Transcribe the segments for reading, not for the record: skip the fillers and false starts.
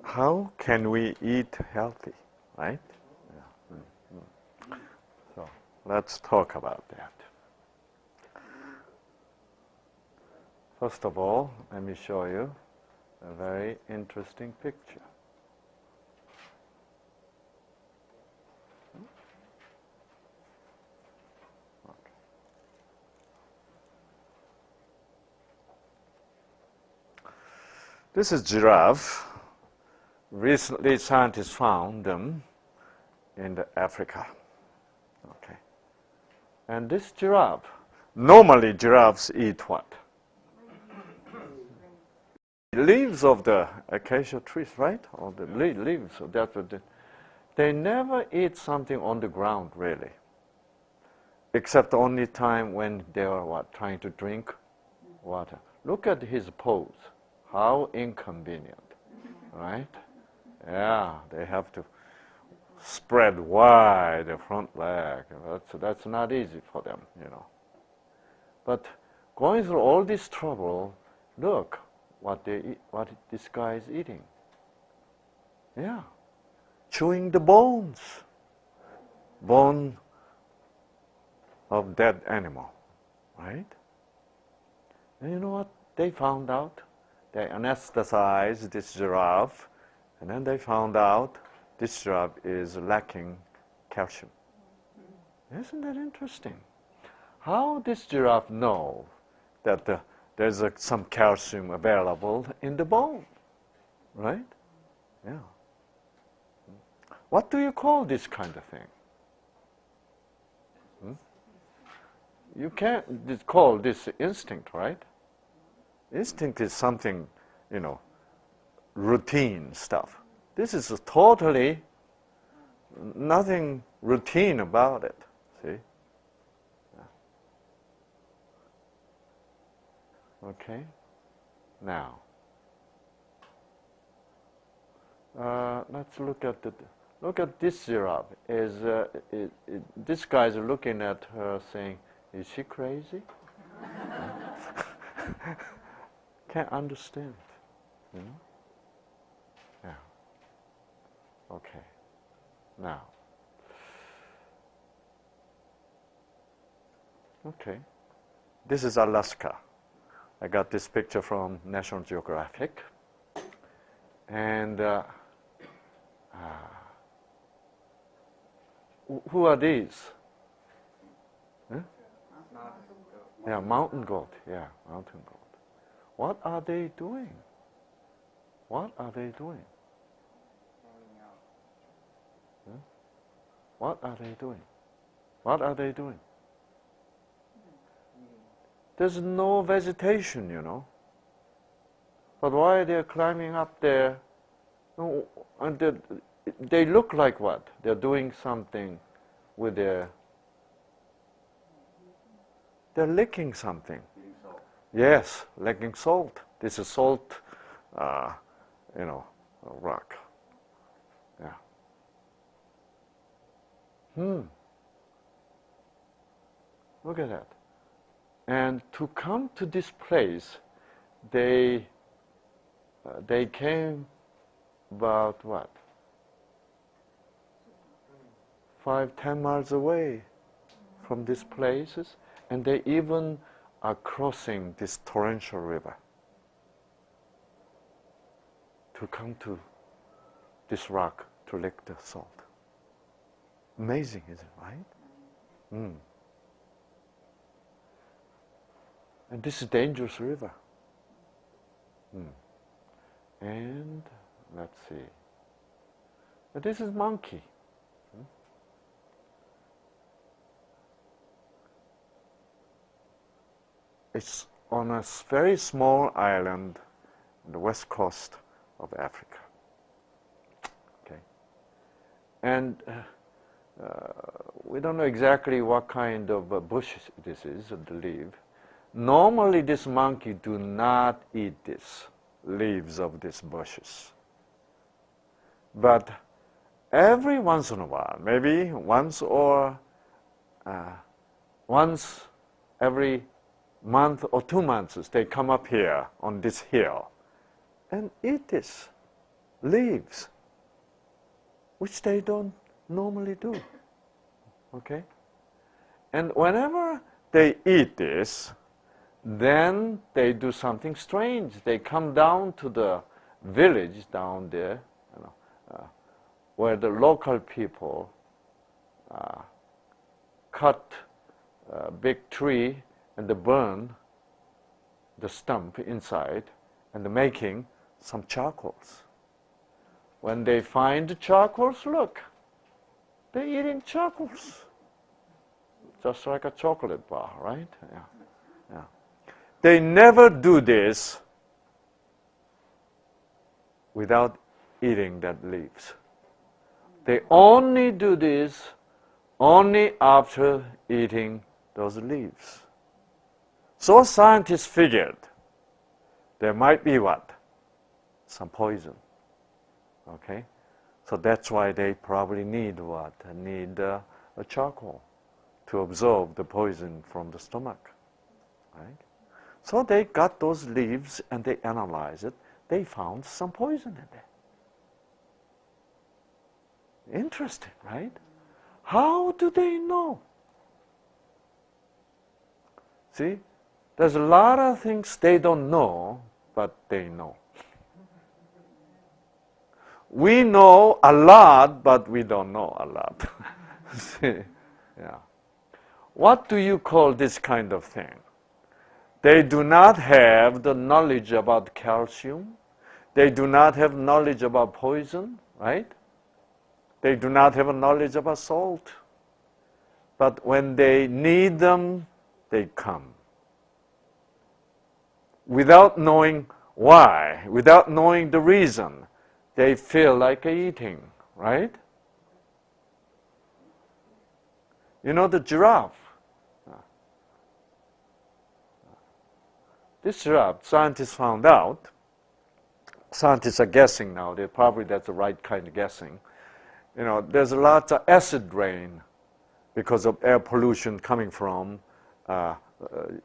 how can we eat healthy, right? Yeah. So let's talk about that. First of all, let me show you a very interesting picture. Okay. This is giraffe. Recently, scientists found them in Africa. Okay. And this giraffe, normally giraffes eat what? Leaves of the acacia trees, right? Or the leaves. So that's what they never eat something on the ground, really. Except the only time when they are what? Trying to drink water. Look at his pose. How inconvenient, right? Yeah, they have to spread wide the front leg. That's not easy for them, you know. But going through all this trouble, look what they eat, what this guy is eating. Yeah, chewing the bones, bone of dead animal, right? And you know what they found out? They anesthetized this giraffe, and then they found out this giraffe is lacking calcium. Isn't that interesting? How this giraffe know that there's some calcium available in the bone, right? Yeah. What do you call this kind of thing? You can't call this instinct, right? Instinct is something, you know, routine stuff. This is totally nothing routine about it, see? Okay, now let's look at this giraffe. This guy's looking at her saying, "Is she crazy?" Can't understand, you know? Yeah. Okay. Now. Okay. This is Alaska. I got this picture from National Geographic. And who are these? Huh? Yeah, mountain goat. Yeah, mountain goat. What are they doing? What are they doing? Huh? What are they doing? What are they doing? There's no vegetation, you know. But why they're climbing up there? And they look like what? They're doing something with their... They're licking something. Yes, licking salt. This is salt, you know, rock. Yeah. Look at that. And to come to this place, they came about what? 5-10 miles away from these places, and they even are crossing this torrential river to come to this rock to lick the salt. Amazing, is it, right? And this is a dangerous river. And let's see. This is monkey. It's on a very small island on the west coast of Africa. Okay. And we don't know exactly what kind of bush this is, the leaf. Normally, this monkey do not eat these leaves of these bushes. But every once in a while, maybe once every month or 2 months, they come up here on this hill and eat this. leaves, which they don't normally do. Okay? And whenever they eat this, then they do something strange. They come down to the village down there, where the local people cut a big tree and they burn the stump inside and they're making some charcoals. When they find the charcoals, look, they're eating charcoals. Just like a chocolate bar, right? Yeah. Yeah. They never do this without eating that leaves. They only do this only after eating those leaves. So scientists figured there might be what? Some poison. Okay? So that's why they probably need what? Need a charcoal to absorb the poison from the stomach. Right? So they got those leaves and they analyzed it. They found some poison in there. Interesting, right? How do they know? See, there's a lot of things they don't know, but they know. We know a lot, but we don't know a lot. See? Yeah. What do you call this kind of thing? They do not have the knowledge about calcium. They do not have knowledge about poison, right? They do not have a knowledge about salt. But when they need them, they come. Without knowing why, without knowing the reason, they feel like eating, right? You know the giraffe. This giraffe, scientists found out, scientists are guessing now, that's the right kind of guessing. You know, there's a lot of acid rain because of air pollution coming from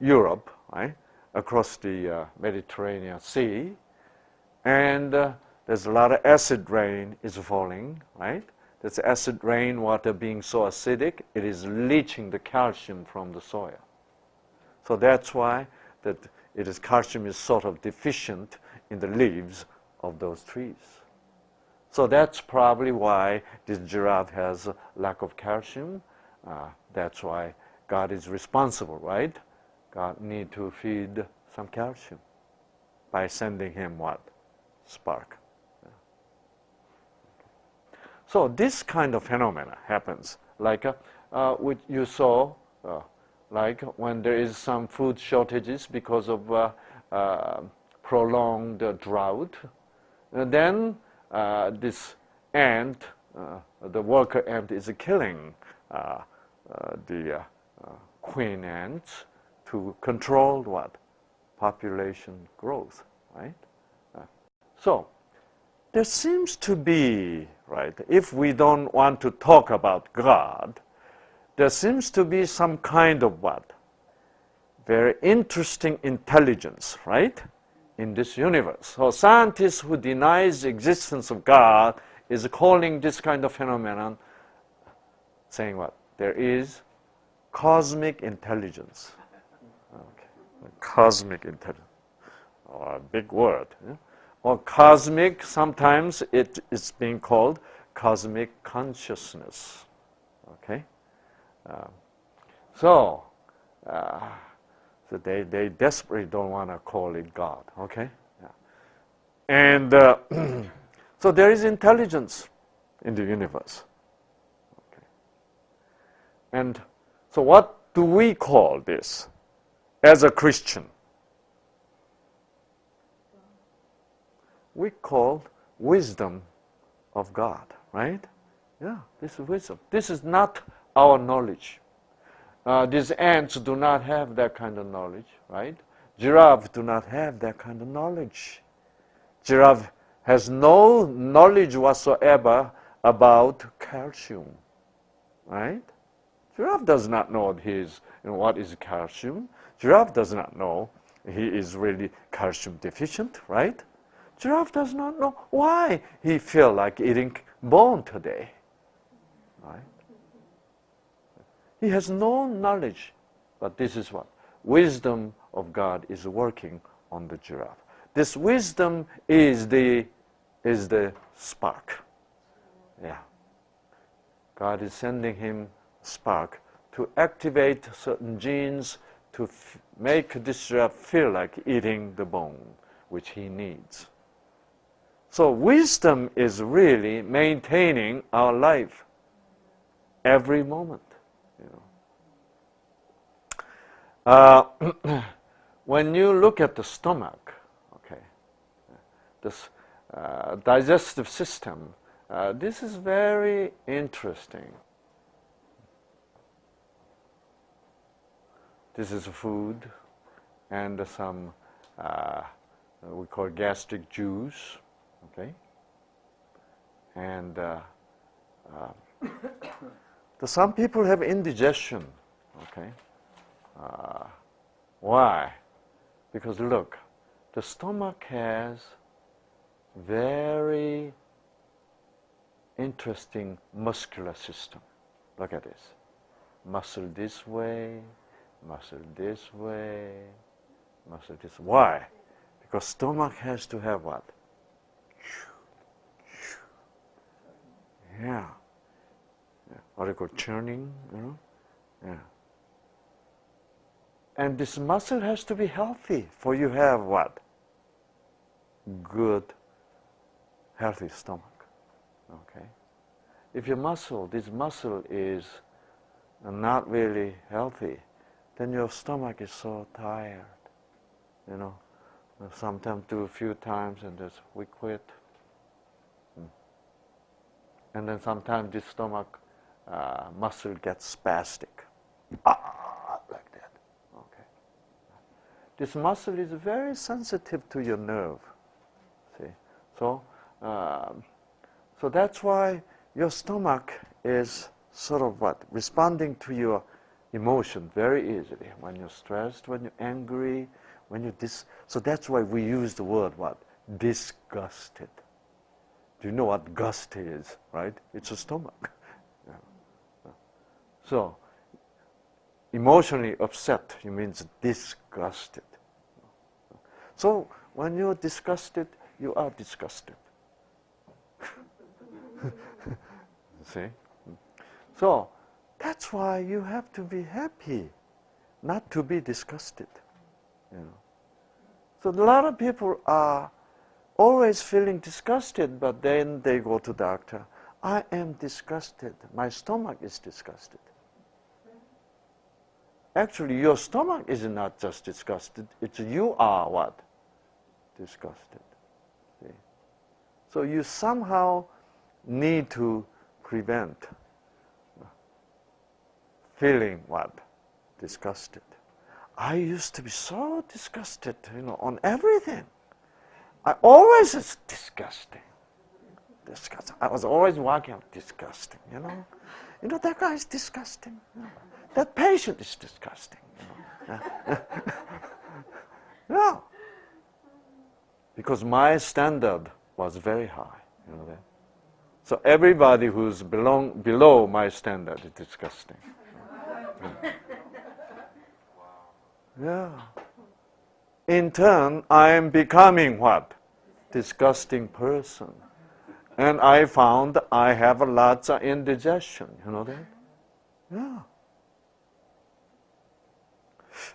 Europe, right? Across the Mediterranean Sea. And there's a lot of acid rain is falling, right? That's acid rain water being so acidic, it is leaching the calcium from the soil. So that's why that calcium is sort of deficient in the leaves of those trees. So that's probably why this giraffe has a lack of calcium. That's why God is responsible, right? God need to feed some calcium by sending him what? Spark. So this kind of phenomena happens, like which you saw, like when there is some food shortages because of prolonged drought. And then this ant, the worker ant, is killing the queen ants to control what? Population growth, right? So there seems to be, right, if we don't want to talk about God, there seems to be some kind of what? Very interesting intelligence, right, in this universe. So scientists who denies the existence of God is calling this kind of phenomenon, saying what? There is cosmic intelligence. Okay. Cosmic intelligence. Oh, a big word. Yeah? Or cosmic, sometimes it is being called cosmic consciousness. Okay? So they desperately don't want to call it God. Okay? Yeah. And so there is intelligence in the universe. Okay. And so what do we call this as a Christian? We call wisdom of God, right? Yeah, this is wisdom. This is not our knowledge. These ants do not have that kind of knowledge, right? Giraffes do not have that kind of knowledge. Giraffe has no knowledge whatsoever about calcium, right? Giraffe does not know what is calcium. Giraffe does not know he is really calcium deficient, right? Giraffe does not know why he feel like eating bone today. Right? He has no knowledge, but this is what? Wisdom of God is working on the giraffe. This wisdom is the spark. Yeah. God is sending him a spark to activate certain genes to make this giraffe feel like eating the bone, which he needs. So wisdom is really maintaining our life every moment. When you look at the stomach, okay, this digestive system, this is very interesting. This is food and some we call gastric juice, okay, and some people have indigestion, okay. Why? Because look, the stomach has very interesting muscular system. Look at this. Muscle this way, muscle this way, muscle this way. Why? Because stomach has to have what? Yeah. What do you call churning, Yeah. And this muscle has to be healthy for you have what? Good, healthy stomach. Okay? If your this muscle is not really healthy, then your stomach is so tired. Sometimes do a few times and we quit. And then sometimes this stomach muscle gets spastic. Like that. Okay. This muscle is very sensitive to your nerve. See? So that's why your stomach is sort of what? Responding to your emotion very easily. When you're stressed, when you're angry, when you're so that's why we use the word what? Disgusted. Do you know what gust is, right? It's a stomach. Yeah. So, emotionally upset, it means disgusted. So, when you're disgusted, you are disgusted. See? So, that's why you have to be happy, not to be disgusted. So, a lot of people are always feeling disgusted, but then they go to doctor. I am disgusted. My stomach is disgusted. Actually, your stomach is not just disgusted. It's you are what? Disgusted. See? So you somehow need to prevent feeling what? Disgusted. I used to be so disgusted, on everything. I always was disgusting. I was always walking out disgusting, that guy is disgusting. That patient is disgusting. No. Because my standard was very high, that. So everybody who's below my standard is disgusting. Yeah. In turn, I am becoming what? Disgusting person. And I found I have lots of indigestion. You know that? Yeah.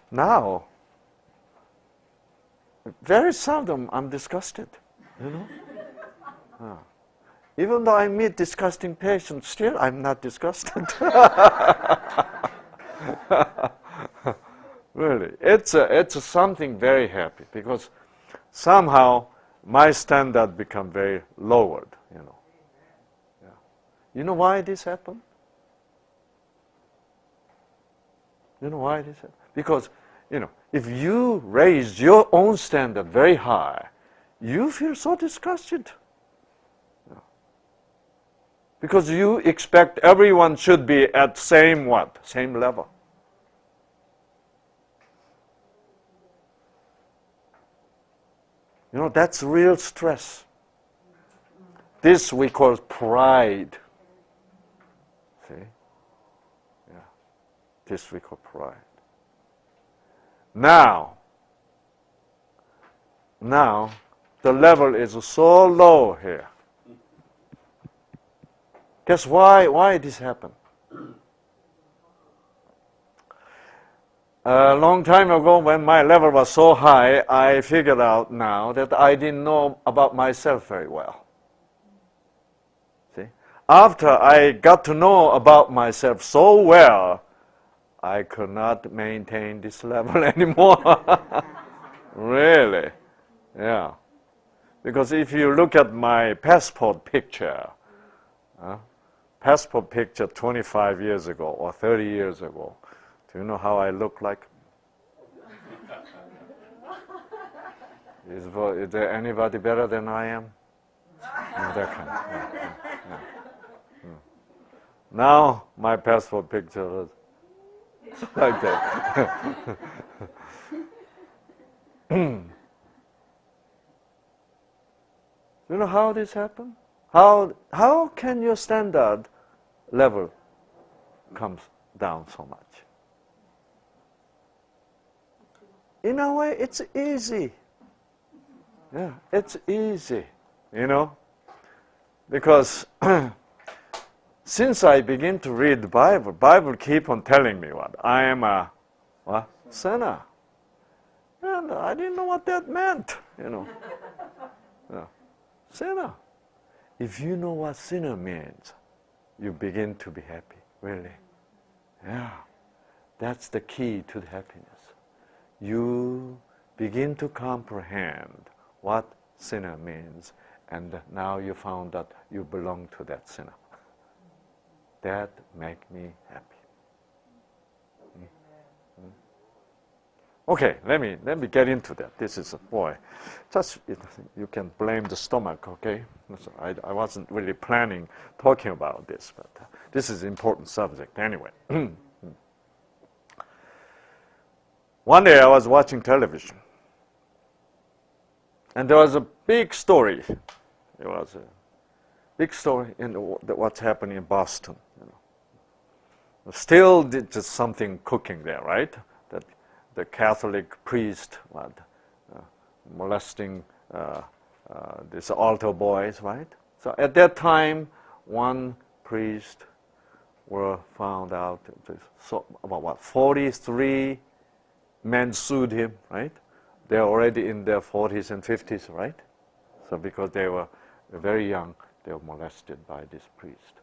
Now, very seldom I'm disgusted. Yeah. Even though I meet disgusting patients, still I'm not disgusted. Really, it's something very happy because somehow my standard become very lowered. Yeah. You know why this happened? You know why this happened? Because if you raise your own standard very high, you feel so disgusted. Yeah. Because you expect everyone should be at same what? Same level. You know, that's real stress. This we call pride. See? Yeah. This we call pride. Now, the level is so low here. Guess why this happened? A long time ago, when my level was so high, I figured out now that I didn't know about myself very well. See? After I got to know about myself so well, I could not maintain this level anymore. Really? Yeah. Because if you look at my passport picture 25 years ago or 30 years ago, do you know how I look like? Is there anybody better than I am? No, that kind of, yeah. Now my passport picture is like that. You know how this happened? How can your standard level comes down so much? In a way, it's easy. Yeah, it's easy, you know, because since I begin to read the Bible keep on telling me what I am a sinner, and I didn't know what that meant, you know. Yeah. Sinner. If you know what sinner means, you begin to be happy, really. Yeah, that's the key to the happiness. You begin to comprehend what sinner means, and now you found that you belong to that sinner. That makes me happy. Okay, let me get into that. This is you can blame the stomach, okay? So I wasn't really planning talking about this, but this is an important subject anyway. One day I was watching television, and there was a big story. It was a big story in what's happening in Boston. You know. Still, just something cooking there, right? That the Catholic priest molesting these altar boys, right? So at that time, one priest were found out. So about 43 men sued him, right? They're already in their 40s and 50s, right? So because they were very young, they were molested by this priest.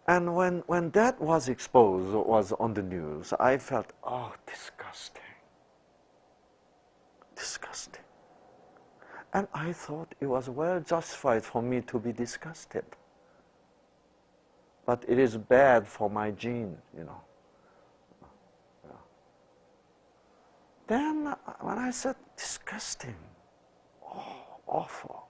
And when that was exposed, was on the news, I felt, oh, disgusting. Disgusting. And I thought it was well justified for me to be disgusted. But it is bad for my gene, you know. Yeah. Then when I said disgusting, oh, awful.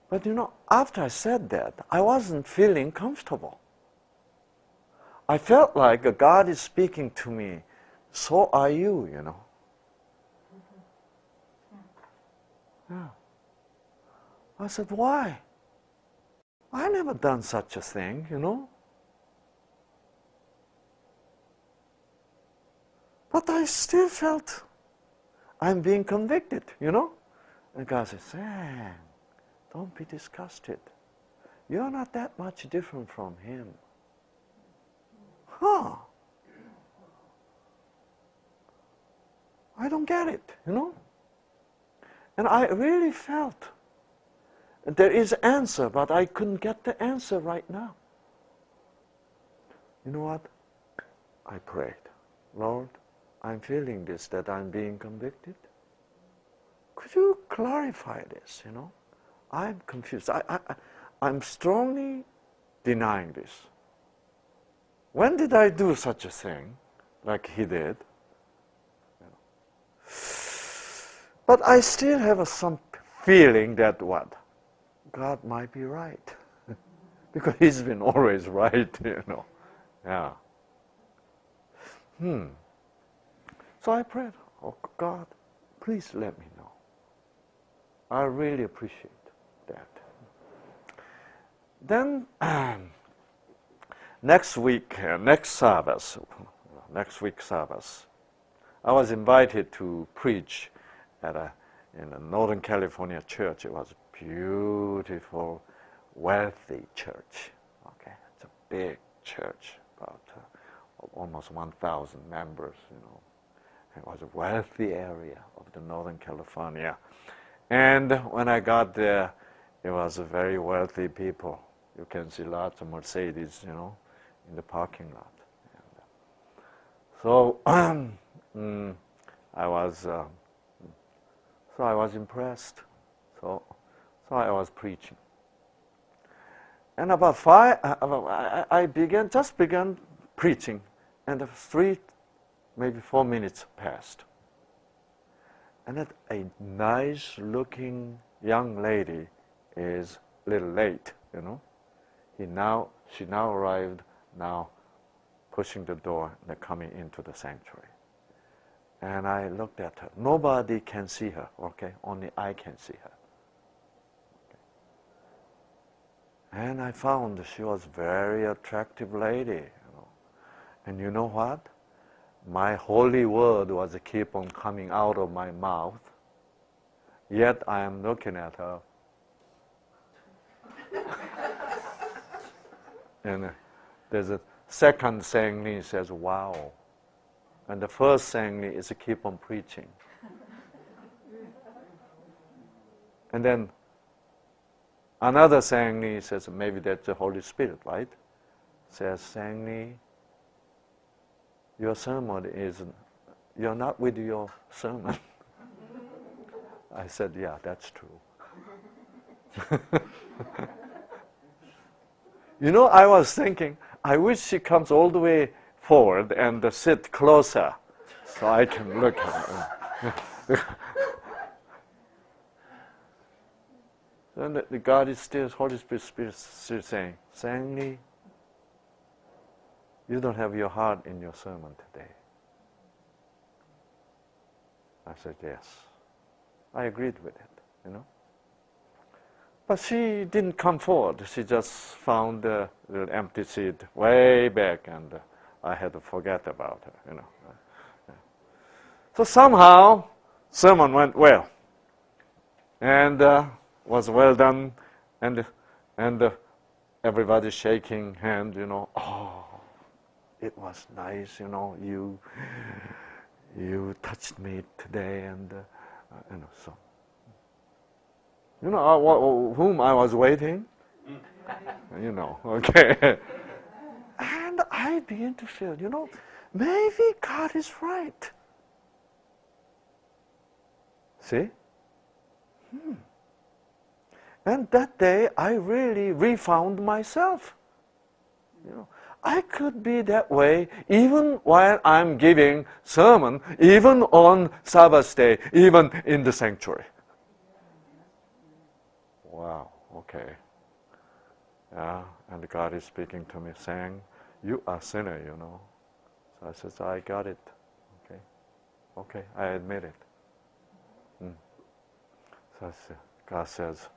But you know, after I said that, I wasn't feeling comfortable. I felt like God is speaking to me, so are you, you know. Yeah. I said, why? I never done such a thing, you know. But I still felt I'm being convicted, you know. And God says, Sam, don't be disgusted. You're not that much different from him. Huh. I don't get it, you know. And I really felt there is an answer, but I couldn't get the answer right now. You know what? I prayed, Lord, I'm feeling this, that I'm being convicted. Could you clarify this, you know? I'm confused. I'm strongly denying this. When did I do such a thing, like he did? You know. But I still have some feeling that what? God might be right. Because he's been always right, you know. Yeah. So I prayed, oh God, please let me know. I really appreciate that. Then next week's Sabbath, I was invited to preach in a Northern California church. It was a beautiful, wealthy church. Okay, it's a big church, about almost 1,000 members. It was a wealthy area of the Northern California. And when I got there, it was a very wealthy people. You can see lots of Mercedes, in the parking lot. And so I was impressed. So I was preaching. And about I began preaching, and 3, maybe 4 minutes passed. And a nice-looking young lady is a little late, She now arrived, pushing the door and coming into the sanctuary. And I looked at her. Nobody can see her, okay? Only I can see her. Okay. And I found she was a very attractive lady, And you know what? My holy word was keep on coming out of my mouth. Yet I am looking at her. And there's a second saying says, wow. And the first saying is keep on preaching. And then another saying says, maybe that's the Holy Spirit, right? Says, saying, your sermon you're not with your sermon. I said, yeah, that's true. I was thinking, I wish she comes all the way forward and sit closer so I can look at her. Then the God is still, Holy Spirit still saying, Sangli, you don't have your heart in your sermon today. I said, yes. I agreed with it, But she didn't come forward. She just found a little empty seat way back, and I had to forget about her, So somehow, sermon went well, and was well done, and everybody shaking hand, Oh, it was nice, you touched me today, and so. Whom I was waiting? Okay. And I began to feel, maybe God is right. See? And that day, I really refound myself. I could be that way even while I'm giving sermon, even on Sabbath day, even in the sanctuary. Wow, okay. Yeah, and God is speaking to me saying, you are a sinner, So I said, I got it. Okay, I admit it. So God says,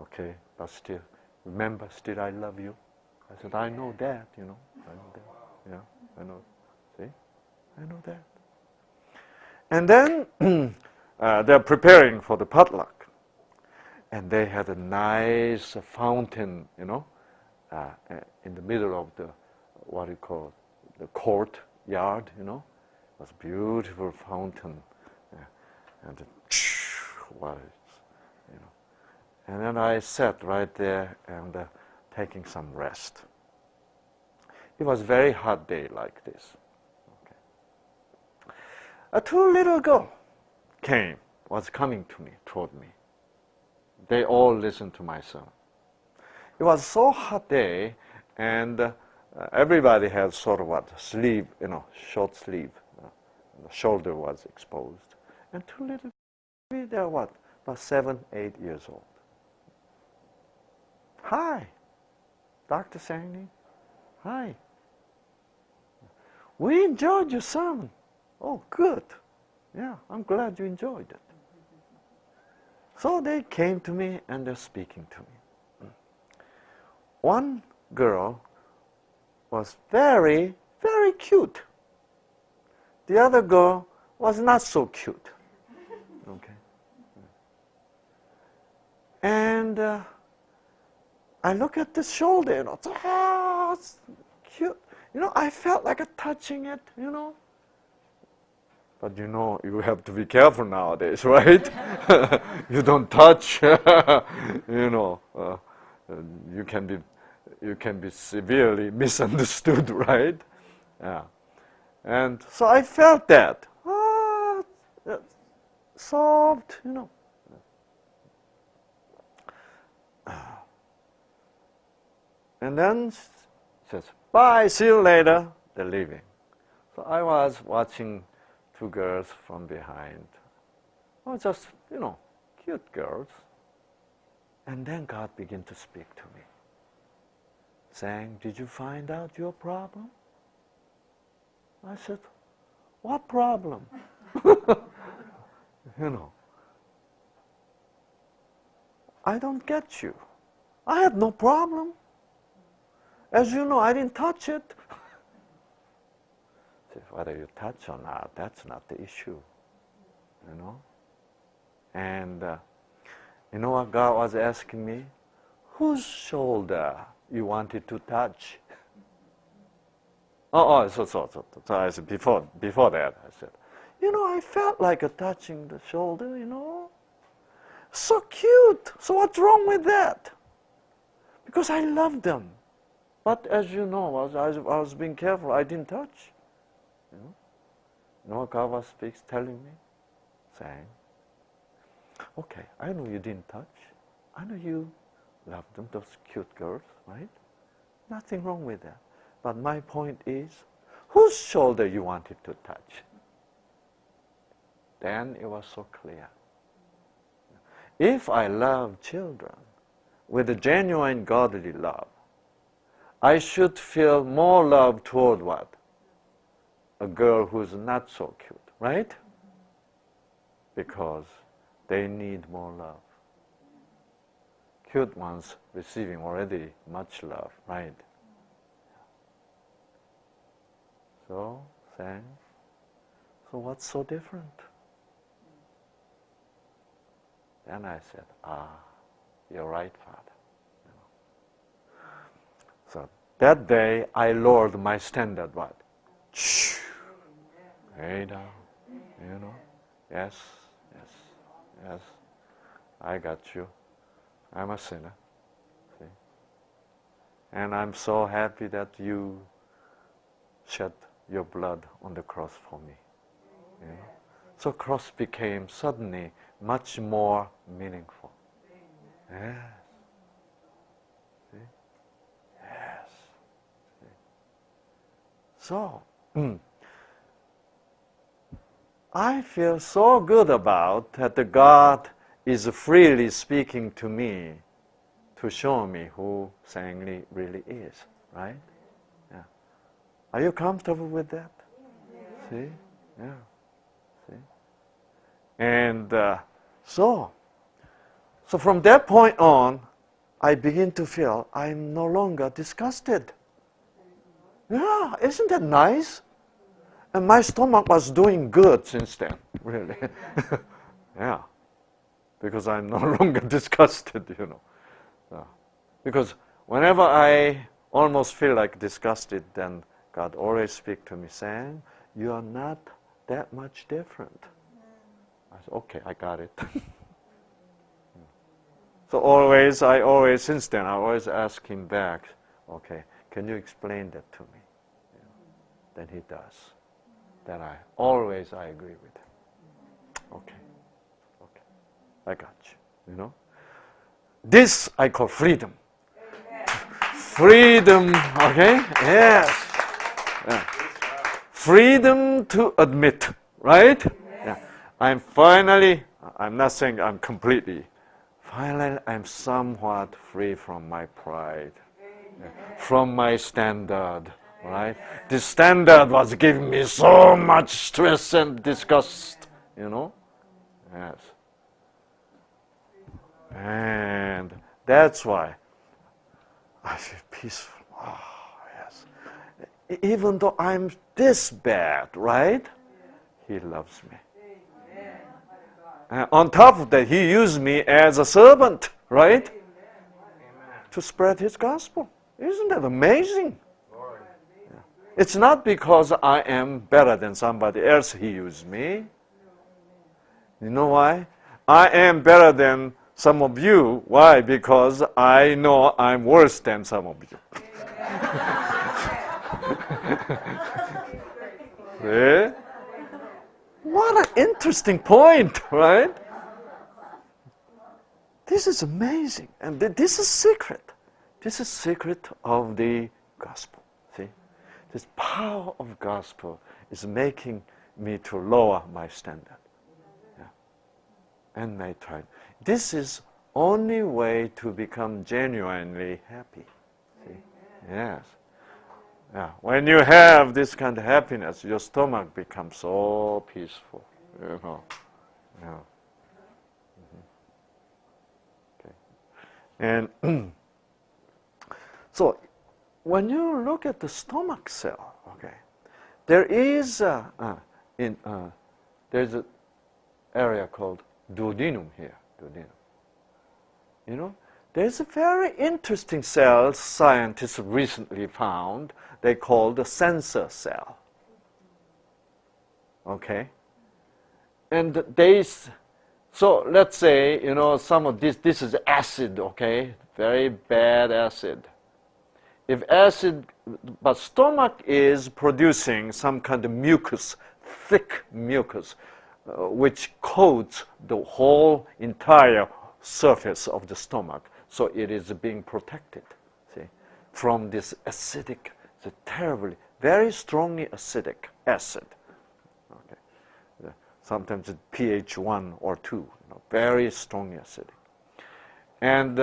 okay, but still, remember, still I love you. I said, I know that, I know that. Yeah, I know. See? I know that. And then they're preparing for the potluck. And they had a nice fountain, in the middle of the, what do you call it, the courtyard, It was a beautiful fountain. And it was, And then I sat right there and taking some rest. It was a very hot day like this. Okay. 2 little girls was coming to me, toward me. They all listened to my sermon. It was so hot day, and everybody had sort of sleeve, short sleeve. The shoulder was exposed. And 2 little, they're about 7, 8 years old. Hi, Dr. Sangli. Hi. We enjoyed your sermon. Oh, good. Yeah, I'm glad you enjoyed it. So they came to me and they're speaking to me. One girl was very, very cute. The other girl was not so cute. Okay. And I look at the shoulder, it's cute. I felt like touching it, But you have to be careful nowadays, right? You don't touch, you can be severely misunderstood, right? Yeah. And so I felt that. Soft, And then she says, bye, see you later. They're leaving. So I was watching two girls from behind. Just, cute girls. And then God began to speak to me, saying, did you find out your problem? I said, what problem? I don't get you. I had no problem. As you know, I didn't touch it. Whether you touch or not, that's not the issue, And you know what God was asking me? Whose shoulder you wanted to touch? So I said, before that, I said, I felt like touching the shoulder, So cute. So what's wrong with that? Because I love them. But as you know, I was being careful. I didn't touch. You know what God was telling me? Saying, okay, I know you didn't touch. I know you love them, those cute girls, right? Nothing wrong with that. But my point is, whose shoulder you wanted to touch? Then it was so clear. If I love children with a genuine godly love, I should feel more love toward what? A girl who's not so cute, right? Because they need more love. Cute ones receiving already much love, right? So, saying, so what's so different? Then I said, you're right, Father. So that day, I lowered my standard, what? Way down, Yes, I got you. I'm a sinner, see? And I'm so happy that you shed your blood on the cross for me. So cross became suddenly much more meaningful. Yes. See? Yes. See? So, I feel so good about that God is freely speaking to me to show me who Sang-li really is, right? Yeah. Are you comfortable with that? Yeah. See? Yeah. See? And so from that point on, I begin to feel I'm no longer disgusted. Yeah, isn't that nice? And my stomach was doing good since then, really. Yeah, because I'm no longer disgusted, Yeah. Because whenever I almost feel like disgusted, then God always speaks to me saying, you are not that much different. I said, okay, I got it. So since then, I always ask him back, okay, can you explain that to me? Then he does. Then I agree with him. Okay, I got you, This I call freedom. Freedom, okay? Yes. Yeah. Freedom to admit, right? Yeah. I'm not saying I'm completely, finally I'm somewhat free from my pride, from my standard, right? This standard was giving me so much stress and disgust, Yes. And that's why I feel peaceful. Oh, yes. Even though I'm this bad, right? He loves me. And on top of that, He used me as a servant, right? To spread His gospel. Isn't that amazing? Yeah. It's not because I am better than somebody else He used me. You know why? I am better than some of you. Why? Because I know I'm worse than some of you. Yeah? What an interesting point, right? This is amazing. And this is secret. This is secret of the gospel. See? This power of gospel is making me to lower my standard. Yeah. And my try. This is only way to become genuinely happy. See? Yes. Yeah. When you have this kind of happiness, your stomach becomes so peaceful. You know. Yeah. And so, when you look at the stomach cell, okay, there is there's an area called duodenum here. Duodenum. You know, there's a very interesting cell scientists recently found. They call the sensor cell. Okay, and so let's say, you know, some of this is acid, okay? Very bad acid. If acid, but stomach is producing some kind of mucus, thick mucus, which coats the whole entire surface of the stomach. So it is being protected, see, from this acidic, the terribly, very strongly acidic acid. Sometimes it's pH 1 or 2, you know, very strongly acidic. And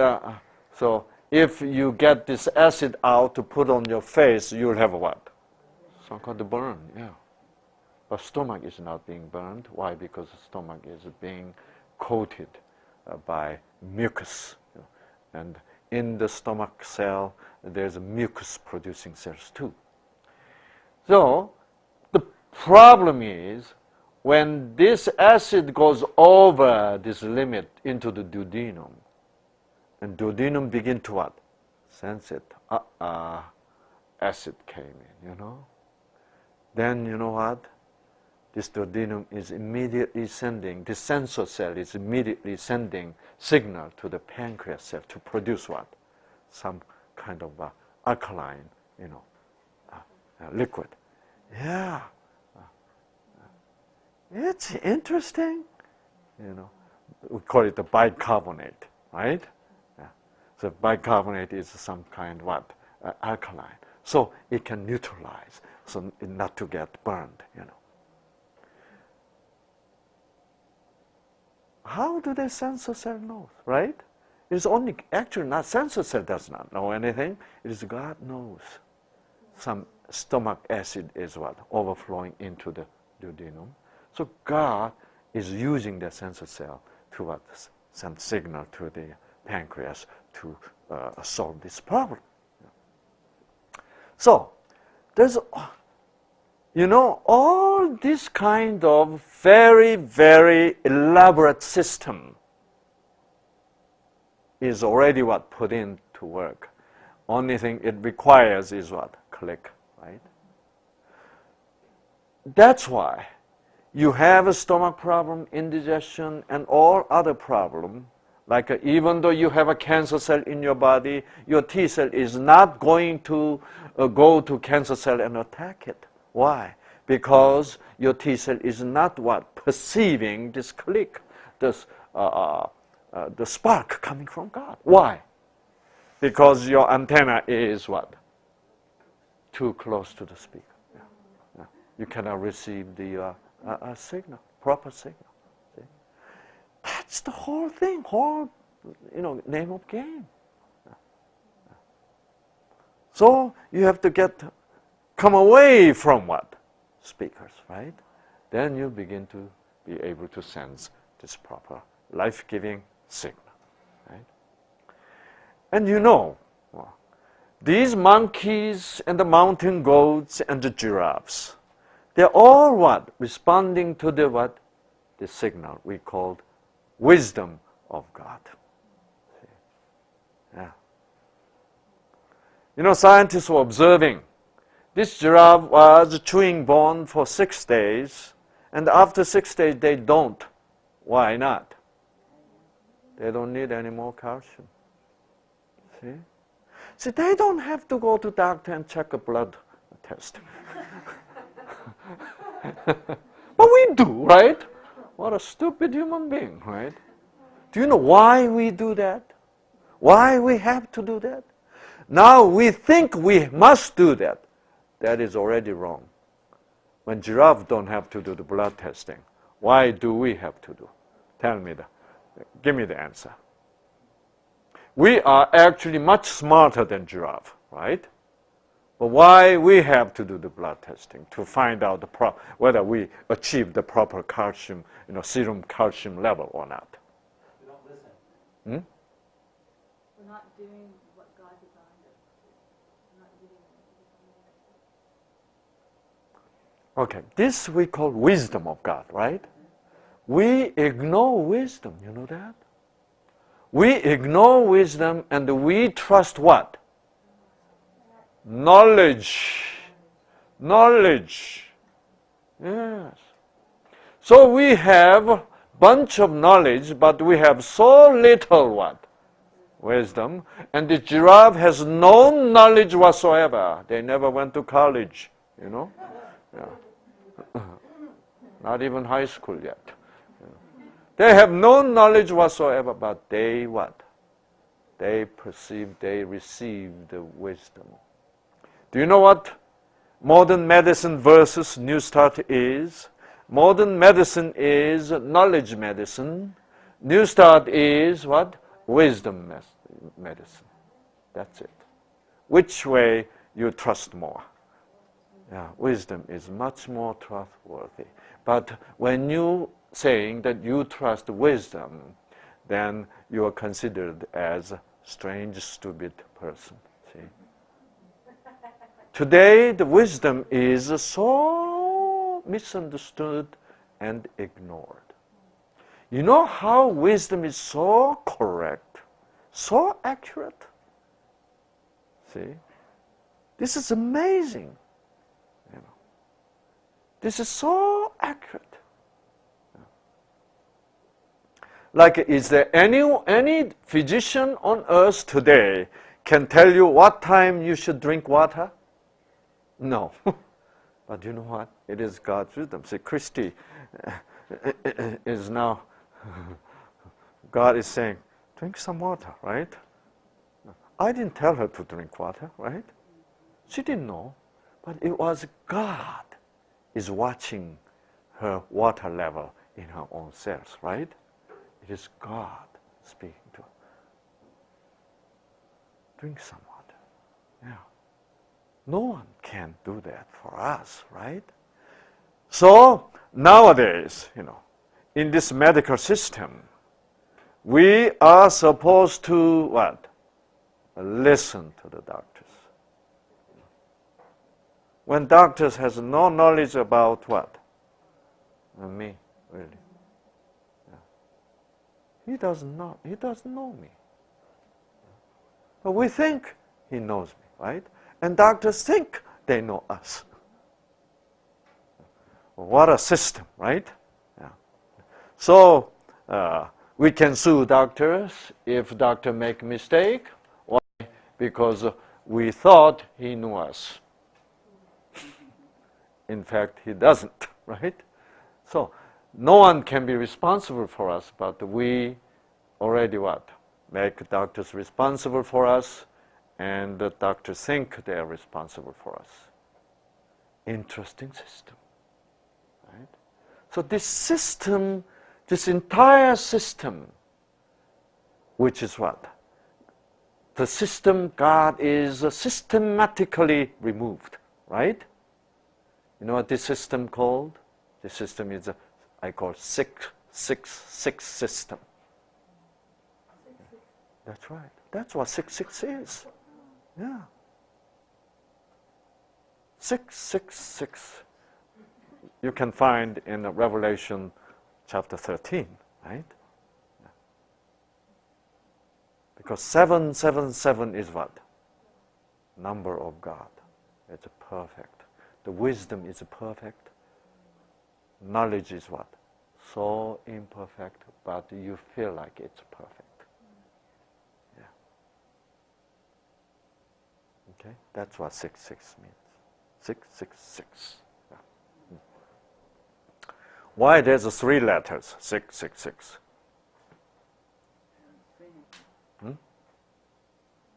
so if you get this acid out to put on your face, you'll have what? Some kind of burn, yeah. But stomach is not being burned. Why? Because the stomach is being coated by mucus. You know. And in the stomach cell, there's mucus-producing cells too. So the problem is, when this acid goes over this limit into the duodenum, and duodenum begin to what? Sense it. Acid came in, you know. Then you know what? This duodenum is immediately sending, this sensor cell is immediately sending signal to the pancreas cell to produce what? Some kind of alkaline, you know, liquid. Yeah. It's interesting, you know. We call it the bicarbonate, right? Yeah. So bicarbonate is some kind what? Alkaline. So it can neutralize, so not to get burned, you know. How do the sensor cell know, right? It's only, actually not, sensor cell does not know anything. It is God knows. Some stomach acid is what? Overflowing into the duodenum. So God is using the sensor cell to what? Send signal to the pancreas to solve this problem. So there's, you know, all this kind of very, very elaborate system is already what? Put into work. Only thing it requires is what? Click, right? That's why you have a stomach problem, indigestion, and all other problem. Like even though you have a cancer cell in your body, your T cell is not going to go to cancer cell and attack it. Why? Because your T cell is not what? Perceiving this click, this, the spark coming from God. Why? Because your antenna is what? Too close to the speaker. Yeah. Yeah. You cannot receive the signal, proper signal. See? That's the whole thing, whole, you know, name of game. Yeah. Yeah. So you have to come away from what? Speakers, right? Then you begin to be able to sense this proper life-giving signal. And you know, these monkeys and the mountain goats and the giraffes, they're all what? Responding to the what? The signal we called wisdom of God. See? Yeah. You know, scientists were observing. This giraffe was chewing bone for 6 days, and after 6 days they don't. Why not? They don't need any more calcium. See? See, they don't have to go to doctor and check a blood test. But we do, right? What a stupid human being, right? Do you know why we do that? Why we have to do that? Now we think we must do that. That is already wrong. When giraffes don't have to do the blood testing, why do we have to do? Tell me give me the answer. We are actually much smarter than giraffe, right? But why we have to do the blood testing to find out whether we achieve the proper calcium, serum calcium level or not? We don't listen. Hmm? We're not doing what God designed us to do. We're not giving it. Okay, this we call wisdom of God, right? We ignore wisdom, you know that? We ignore wisdom and we trust what? Knowledge. Knowledge. Yes. So we have a bunch of knowledge, but we have so little what? Wisdom. And the giraffe has no knowledge whatsoever. They never went to college, you know? Yeah. Not even high school yet. They have no knowledge whatsoever, but they what? They perceive, they receive the wisdom. Do you know what modern medicine versus New Start is? Modern medicine is knowledge medicine. New Start is what? Wisdom medicine. That's it. Which way you trust more? Yeah, wisdom is much more trustworthy. But when you saying that you trust wisdom, then you are considered as a strange, stupid person. See? Today, the wisdom is so misunderstood and ignored. You know how wisdom is so correct, so accurate? See? This is amazing. This is so accurate. Like, is there any physician on earth today can tell you what time you should drink water? No. But you know what? It is God's wisdom. See, Christy is now, God is saying, drink some water, right? I didn't tell her to drink water, right? She didn't know. But it was God is watching her water level in her own cells, right? It is God speaking to her. Drink some water. Yeah. No one can do that for us, right? So nowadays, in this medical system, we are supposed to what? Listen to the doctors. When doctors has no knowledge about what? Me, really. He doesn't know me. But we think he knows me, right? And doctors think they know us. What a system, right? Yeah. So we can sue doctors if doctor make mistake. Why? Because we thought he knew us. In fact, he doesn't, right? So no one can be responsible for us, but we already what? Make doctors responsible for us, and the doctors think they are responsible for us. Interesting system, right? So this system, this entire system, which is what? The system God is systematically removed, right? You know what this system called? This system is I call 666 system. That's right. That's what 666 is. Yeah. 666 you can find in Revelation chapter 13, right? Because 777 is what? Number of God. It's perfect. The wisdom is perfect. Knowledge is what? So imperfect, but you feel like it's perfect. Yeah. Okay? That's what 66 means. 666. Yeah. Why there's 3 letters, 666?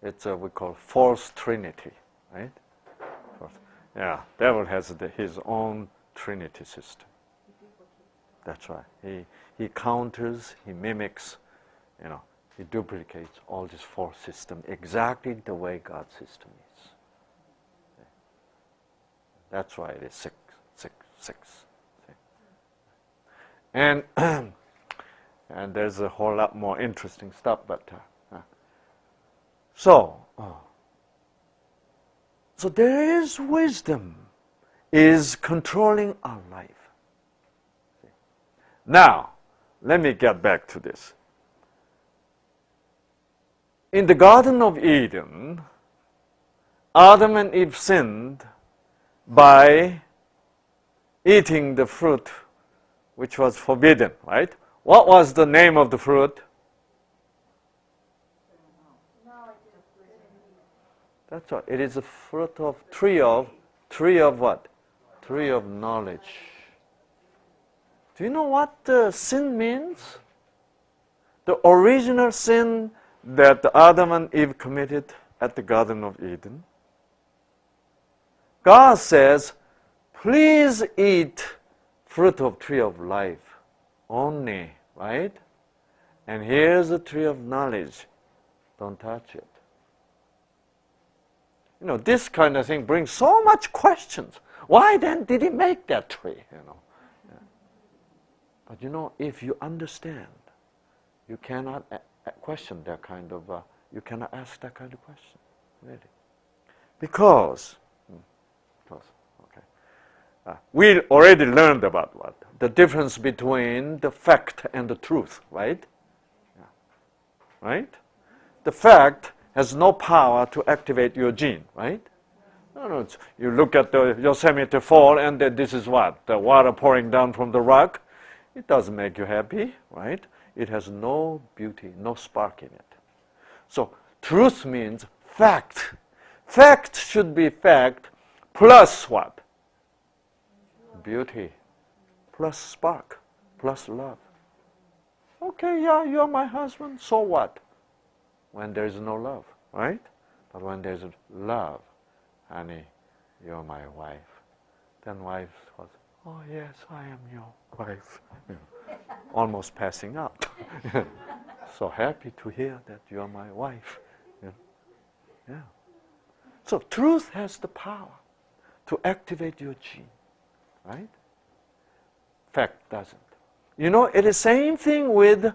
It's we call false trinity, right? Yeah, devil has his own trinity system. That's right. He counters, he mimics, he duplicates all this false system exactly the way God's system is. That's why it is 666. And and there's a whole lot more interesting stuff, but so there is wisdom is controlling our life. Now, let me get back to this. In the Garden of Eden, Adam and Eve sinned by eating the fruit which was forbidden, right? What was the name of the fruit? That's right. It is a fruit of tree of what? Tree of knowledge. Do you know what sin means? The original sin that Adam and Eve committed at the Garden of Eden. God says, please eat fruit of tree of life only, right? And here's the tree of knowledge. Don't touch it. This kind of thing brings so much questions. Why then did he make that tree? But if you understand, you cannot question that kind of, you cannot ask that kind of question, really. Because we already learned about what? The difference between the fact and the truth, right? Yeah. Right? The fact has no power to activate your gene, right? No, you look at the Yosemite Fall and then this is what? The water pouring down from the rock. It doesn't make you happy, right? It has no beauty, no spark in it. So truth means fact. Fact should be fact plus what? Beauty, plus spark, plus love. Okay, yeah, you're my husband, so what? When there's no love, right? But when there's love, honey, you're my wife. Then wife was, oh yes, I am your wife. Almost passing out. So happy to hear that you're my wife. Yeah. So truth has the power to activate your gene, right? Fact doesn't. It is same thing with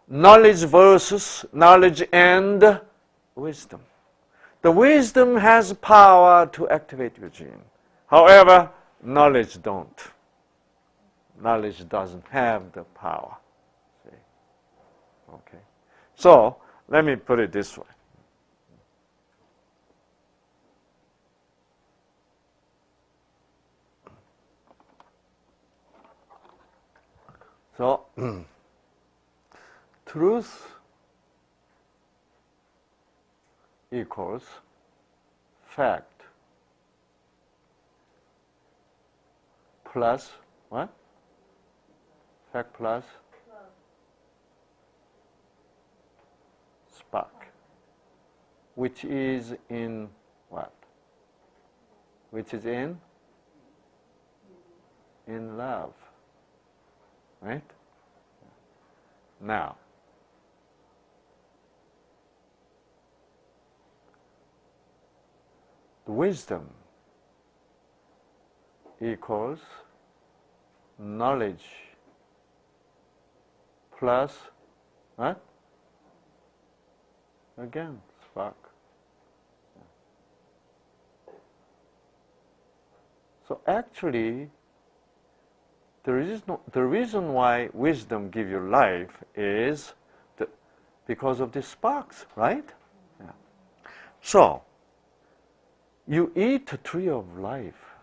knowledge versus knowledge and wisdom. The wisdom has power to activate your gene. However, knowledge don't. Knowledge doesn't have the power. See? Okay. So, let me put it this way. So, truth equals fact plus what? Fact plus spark, which is in what? Which is in love, right? Now, the wisdom equals knowledge plus what? Again, spark. So actually, the reason why wisdom gives you life is because of the sparks, right? Yeah. So, you eat the tree of life.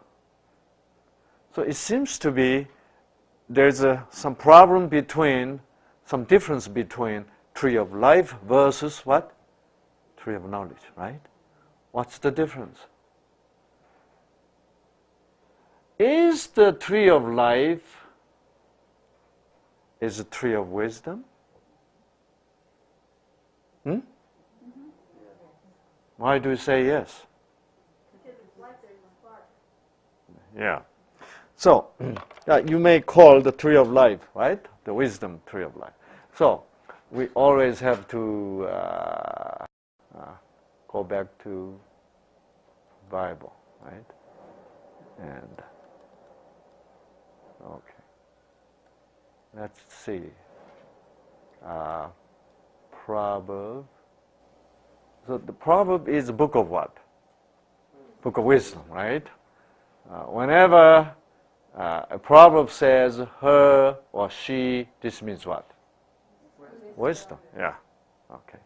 So it seems to be there's some difference between tree of life versus what? Tree of knowledge, right? What's the difference? Is the tree of life is a tree of wisdom? Why do you say yes? Because it's like there's a spark. Yeah. So, you may call the tree of life, right? The wisdom tree of life. So, we always have to go back to Bible, right? And, okay. Let's see. Proverb. So the proverb is a book of what? Book of wisdom, right? Whenever a proverb says her or she, this means what? Wisdom. Yeah. Okay.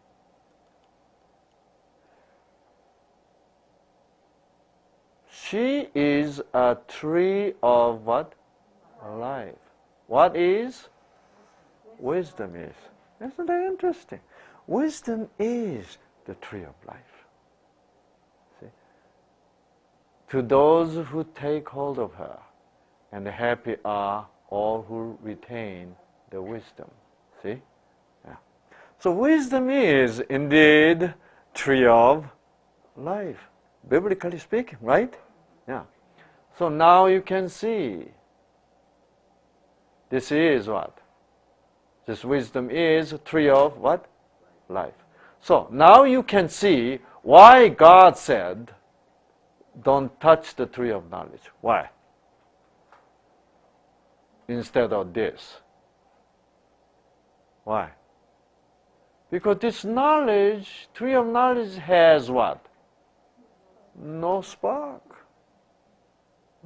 She is a tree of what? Life. What is? Wisdom is. Isn't that interesting? Wisdom is the tree of life. See? To those who take hold of her, and happy are all who retain the wisdom. See? Yeah. So wisdom is indeed tree of life, biblically speaking, right? Yeah. So now you can see this is what? This wisdom is a tree of what? Life. So now you can see why God said, don't touch the tree of knowledge. Why? Instead of this. Why? Because this knowledge, tree of knowledge has what? No spark.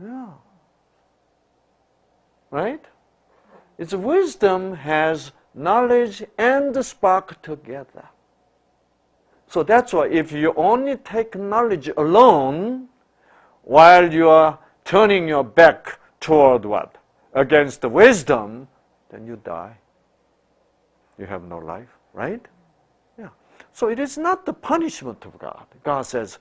Yeah. Right? Its wisdom has knowledge and the spark together. So that's why if you only take knowledge alone, while you are turning your back toward what? Against the wisdom, then you die. You have no life, right? Yeah. So it is not the punishment of God. God says,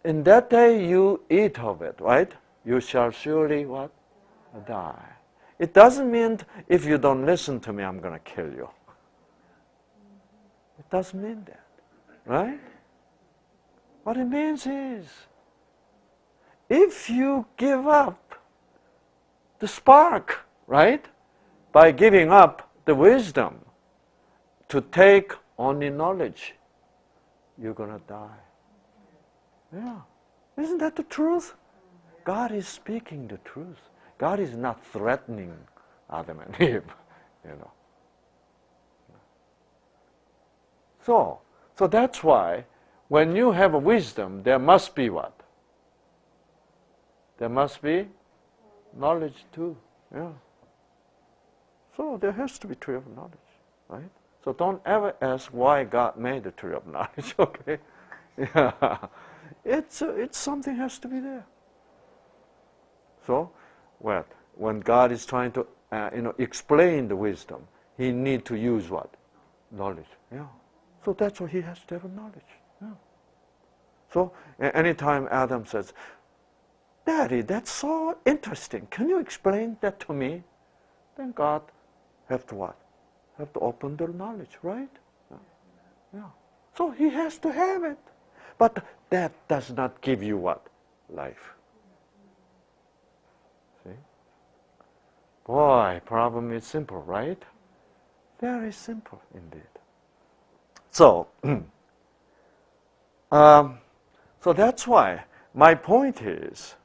in that day you eat of it, right? You shall surely what? Die. It doesn't mean if you don't listen to me, I'm going to kill you. It doesn't mean that, right? What it means is, if you give up the spark, right, by giving up the wisdom to take only knowledge, you're going to die. Yeah. Isn't that the truth? God is speaking the truth. God is not threatening Adam and Eve, you know. So that's why when you have a wisdom, there must be what? There must be knowledge too. Yeah. So there has to be tree of knowledge, right? So don't ever ask why God made the tree of knowledge, okay? Yeah. It's something has to be there. So, when God is trying to explain the wisdom, He need to use what? Knowledge. Yeah. So that's why He has to have knowledge. Yeah. So anytime Adam says, "Daddy, that's so interesting. Can you explain that to me?" Then God have to what? Have to open the knowledge, right? Yeah. Yeah. So He has to have it. But that does not give you what? Life. See? Boy, problem is simple, right? Very simple indeed. So, so that's why my point is,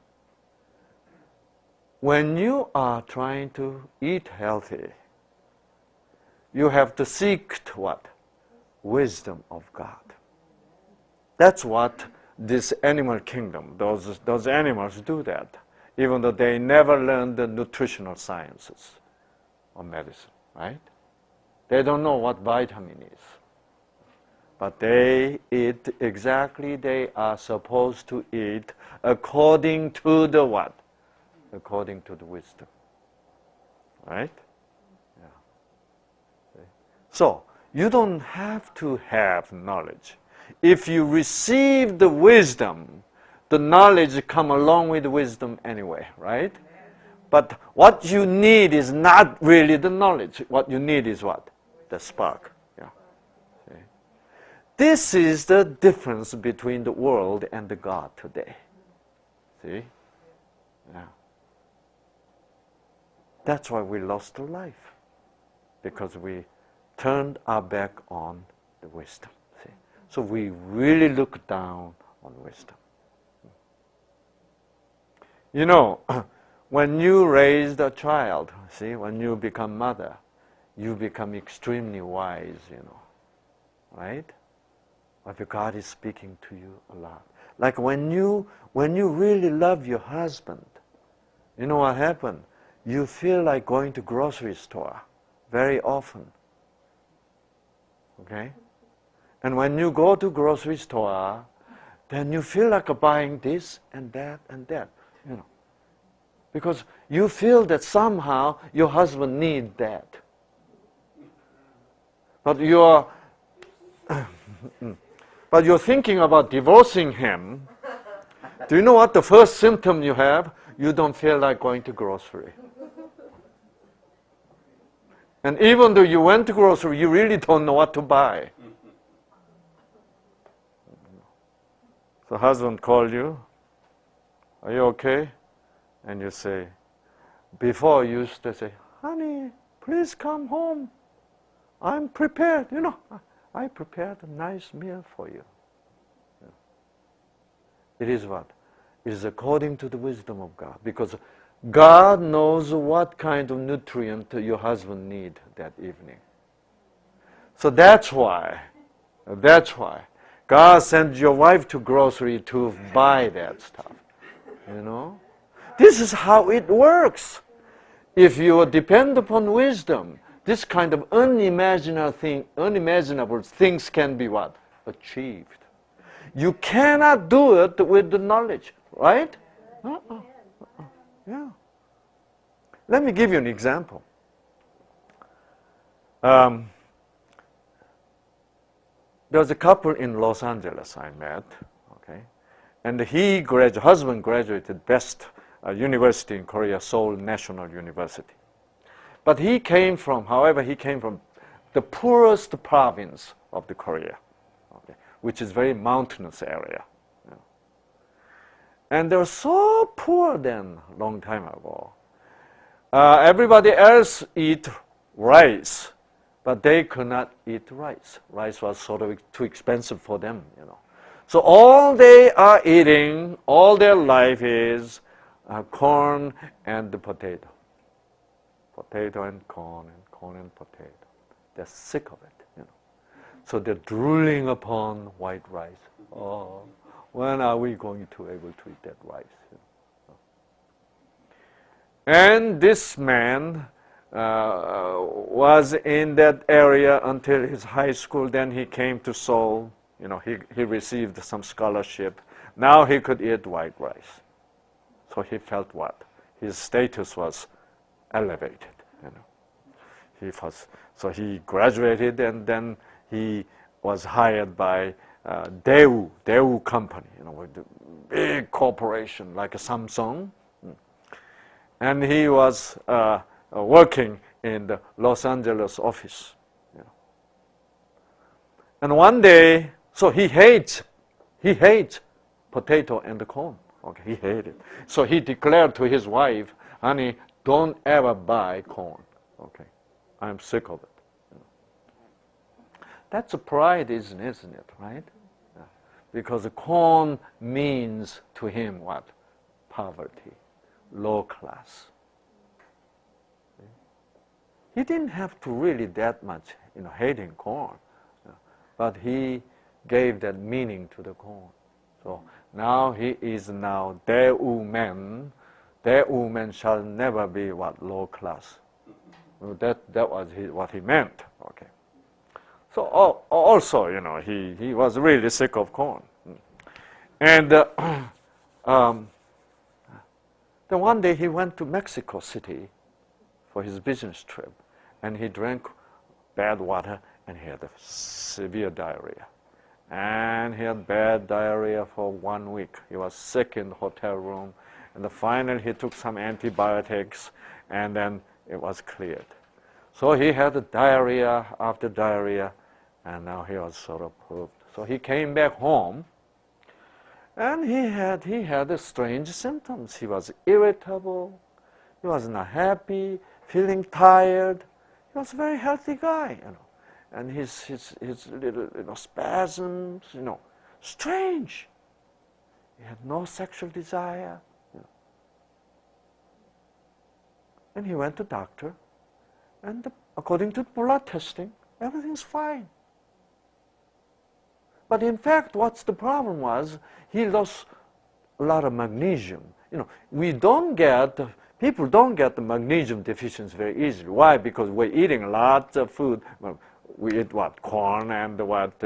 when you are trying to eat healthy, you have to seek what? wisdom of God. That's what this animal kingdom, those animals do that, even though they never learn the nutritional sciences or medicine, right? They don't know what vitamin is. But they eat exactly they are supposed to eat according to the what? According to the wisdom. Right? Yeah. So, you don't have to have knowledge. If you receive the wisdom, the knowledge come along with wisdom anyway, right? But what you need is not really the knowledge. What you need is what? The spark. Yeah. See? This is the difference between the world and the God today. See? Yeah. That's why we lost our life. Because we turned our back on the wisdom. See? So we really look down on wisdom. You know, when you raised a child, see, when you become mother, you become extremely wise, you know, right? But God is speaking to you a lot. Like when you really love your husband, you know what happened? You feel like going to grocery store very often. Okay? And when you go to grocery store, then you feel like buying this and that and that, you know. Because you feel that somehow your husband needs that. But you're thinking about divorcing him. Do you know what the first symptom you have? You don't feel like going to grocery. And even though you went to grocery, you really don't know what to buy. So husband call you, are you okay? And you say, before you used to say, honey, please come home. I'm prepared. You know, I prepared a nice meal for you. It is what? It is according to the wisdom of God. Because God knows what kind of nutrient your husband needs that evening. So that's why God sent your wife to grocery to buy that stuff. You know? This is how it works. If you depend upon wisdom, this kind of unimaginable things can be what? Achieved. You cannot do it with the knowledge, right? Yeah. Let me give you an example. There was a couple in Los Angeles I met, okay, and husband graduated best university in Korea, Seoul National University. But he came from the poorest province of the Korea, okay, which is very mountainous area. You know. And they were so poor then, long time ago. Everybody else eat rice, but they could not eat rice. Rice was sort of too expensive for them, you know. So all they are eating, all their life is corn and the potato. Potato and corn and potato. They're sick of it, you know. So they're drooling upon white rice. Oh, when are we going to be able to eat that rice? You know? And this man was in that area until his high school. Then he came to Seoul. You know, he received some scholarship. Now he could eat white rice. So he felt what? His status was elevated. You know, so he graduated, and then he was hired by Daewoo Company. You know, with the big corporation like a Samsung. And he was working in the Los Angeles office. You know. And one day, so he hates potato and the corn. Okay, he hated it. So he declared to his wife, honey, don't ever buy corn. Okay, I'm sick of it. You know. That's a pride, isn't it, right? Yeah. Because the corn means to him what? Poverty. Low class. He didn't have to really that much, you know, hating corn. but he gave that meaning to the corn. So now he is now their woman. Their woman shall never be what, low class. Well, that was what he meant. Okay. So also, you know, he was really sick of corn. And then one day he went to Mexico City for his business trip, and he drank bad water, and he had a severe diarrhea. And he had bad diarrhea for 1 week. He was sick in the hotel room, and then finally he took some antibiotics, and then it was cleared. So he had a diarrhea after diarrhea, and now he was sort of pooped. So he came back home, and he had strange symptoms. He was irritable, he was not happy, feeling tired. He was a very healthy guy, you know. And his little spasms, you know, strange. He had no sexual desire. You know. And he went to doctor, and according to blood testing, everything's fine. But in fact, what's the problem was, he lost a lot of magnesium. You know, people don't get the magnesium deficiency very easily. Why? Because we're eating lots of food. Well, we eat what, corn and what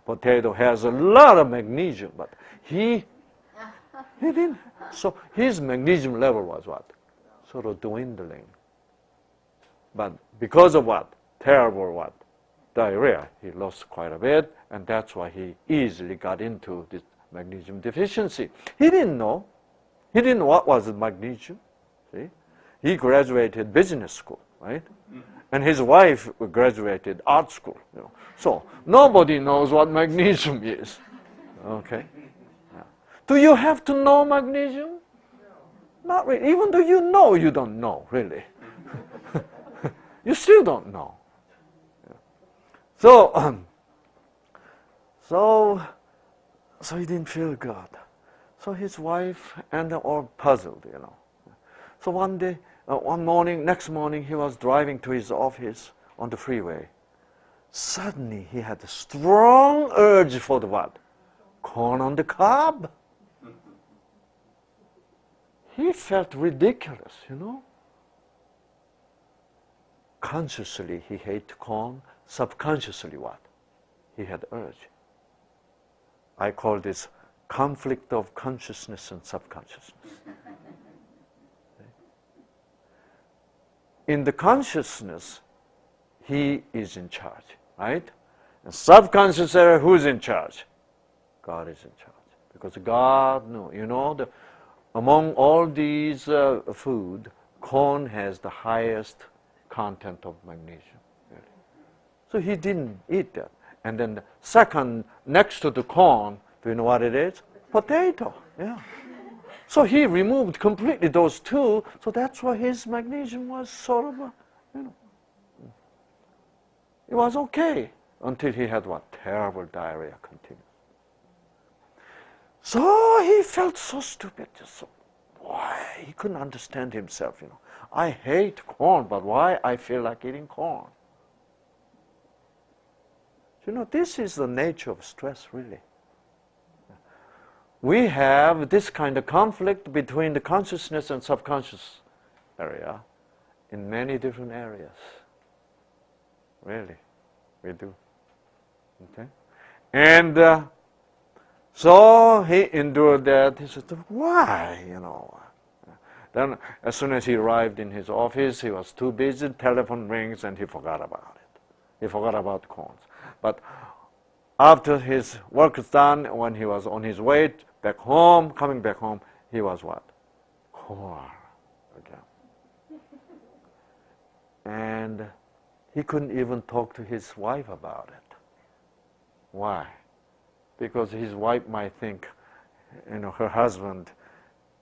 potato has a lot of magnesium, but he didn't. So his magnesium level was what? Sort of dwindling. But because of what? Terrible what? Diarrhea. He lost quite a bit, and that's why he easily got into this magnesium deficiency. He didn't know. He didn't know what was magnesium. See? He graduated business school, right? And his wife graduated art school. You know. So nobody knows what magnesium is. Okay? Yeah. Do you have to know magnesium? Not really. Even though you don't know, really. You still don't know. So he didn't feel good. So his wife and they all puzzled, you know. So next morning, he was driving to his office on the freeway. Suddenly, he had a strong urge for the what? Corn on the cob. He felt ridiculous, you know. Consciously, he hated corn. Subconsciously, what? He had urge. I call this conflict of consciousness and subconsciousness. In the consciousness, he is in charge, right? And subconscious area, who's in charge? God is in charge. Because God knew, you know, among all these food, corn has the highest content of magnesium. Really. So he didn't eat that. And then the second, next to the corn, do you know what it is? Potato, yeah. So he removed completely those two, so that's why his magnesium was sort of, you know, it was okay until he had what? Terrible diarrhea continuous. So he felt so stupid, just so, why? He couldn't understand himself, you know. I hate corn, but why I feel like eating corn? You know, this is the nature of stress, really. We have this kind of conflict between the consciousness and subconscious area in many different areas. Really, we do. Okay? And so he endured that. He said, why, you know? Then as soon as he arrived in his office, he was too busy, telephone rings, and he forgot about it. He forgot about corns. But after his work was done, when he was on his way back home, coming back home, he was what? Corn again. And he couldn't even talk to his wife about it. Why? Because his wife might think, you know, her husband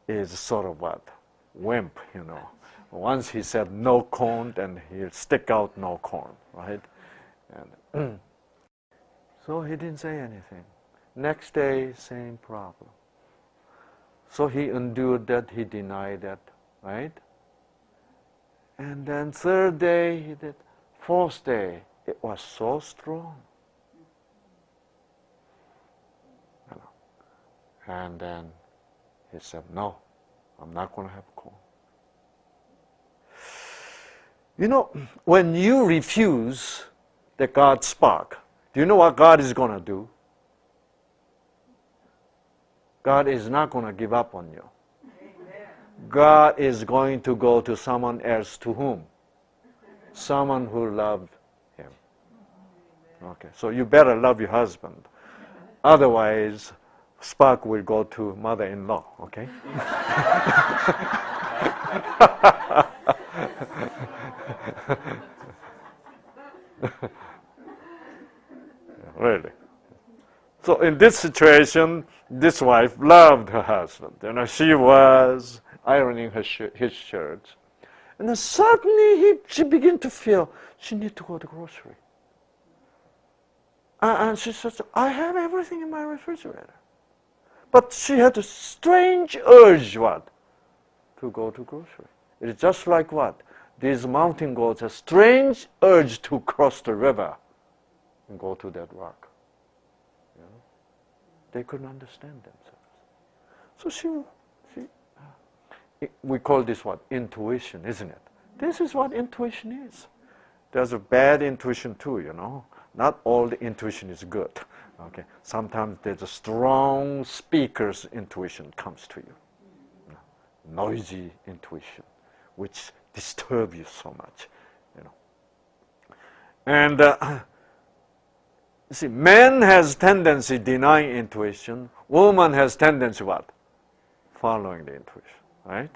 is sort of what? Wimp, you know. Once he said no corn, then he'll stick out no corn, right? And so he didn't say anything. Next day, same problem. So he endured that, he denied that, right? And then third day, he did. Fourth day, it was so strong. And then he said, no, I'm not going to have corn. You know, when you refuse the God spark, do you know what God is going to do? God is not going to give up on you. God is going to go to someone else. To whom? Someone who loved him. Okay, so you better love your husband. Otherwise, spark will go to mother-in-law, okay? Really. So in this situation, this wife loved her husband. You know, she was ironing his shirt. And then suddenly she began to feel she needs to go to grocery. And she said, I have everything in my refrigerator. But she had a strange urge, what? To go to grocery. It's just like what? These mountain goats, a strange urge to cross the river and go to that rock. You know? They couldn't understand themselves. So we call this what? Intuition, isn't it? This is what intuition is. There's a bad intuition too, you know. Not all the intuition is good. Okay. Sometimes there's a strong speaker's intuition comes to you. Noisy intuition, which disturbs you so much, you know. And you see, man has tendency denying intuition. Woman has tendency what? Following the intuition, right?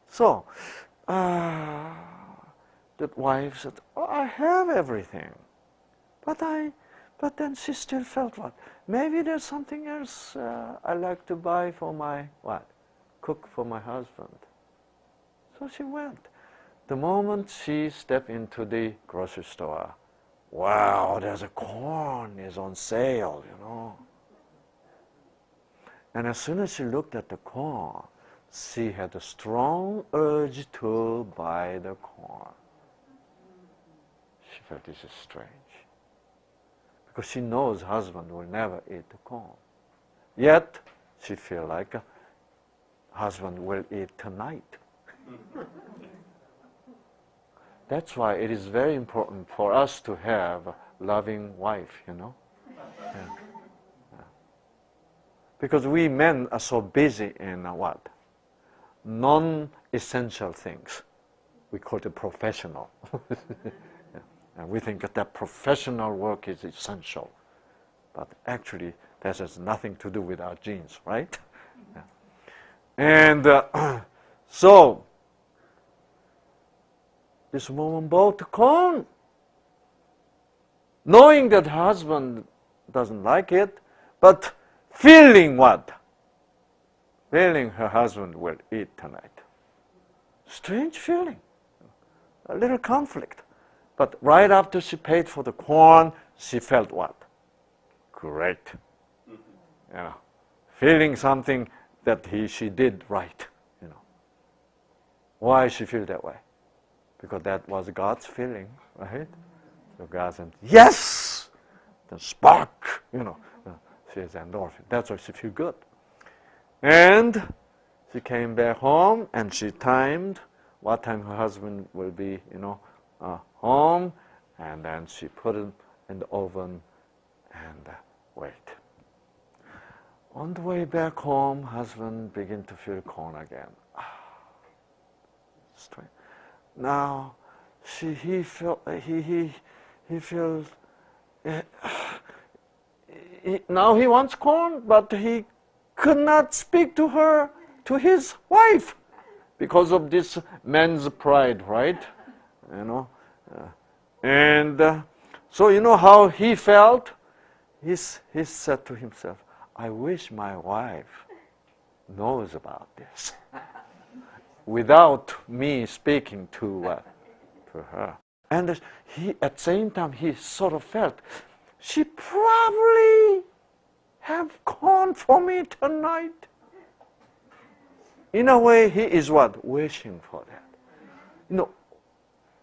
So, that wife said, oh, I have everything. But then she still felt what? Maybe there's something else I like to buy for my, what? Cook for my husband. So she went. The moment she stepped into the grocery store, wow, there's a corn is on sale, you know. And as soon as she looked at the corn, she had a strong urge to buy the corn. She felt this is strange. Because she knows husband will never eat the corn. Yet, she feels like husband will eat tonight. That's why it is very important for us to have a loving wife, you know. Yeah. Yeah. Because we men are so busy in what? Non-essential things. We call it professional. Yeah. And we think that professional work is essential. But actually, that has nothing to do with our genes, right? Yeah. And so, this woman bought the corn, knowing that her husband doesn't like it, but feeling what? Feeling her husband will eat tonight. Strange feeling, a little conflict. But right after she paid for the corn, she felt what? Great. You know, feeling something that she did right. You know, why she feel that way? Because that was God's feeling, right? So God said, yes, the spark. You know, she has endorphin. That's why she feel good. And she came back home and she timed what time her husband will be, you know, home, and then she put it in the oven and wait. On the way back home, husband began to feel corn again. Strange. Now, he felt now he wants corn, but he could not speak to her, to his wife, because of this man's pride, right? You know, and so you know how he felt. He said to himself, I wish my wife knows about this without me speaking to her. And he, at the same time, he sort of felt, she probably have corn for me tonight. In a way, he is what? Wishing for that. You know,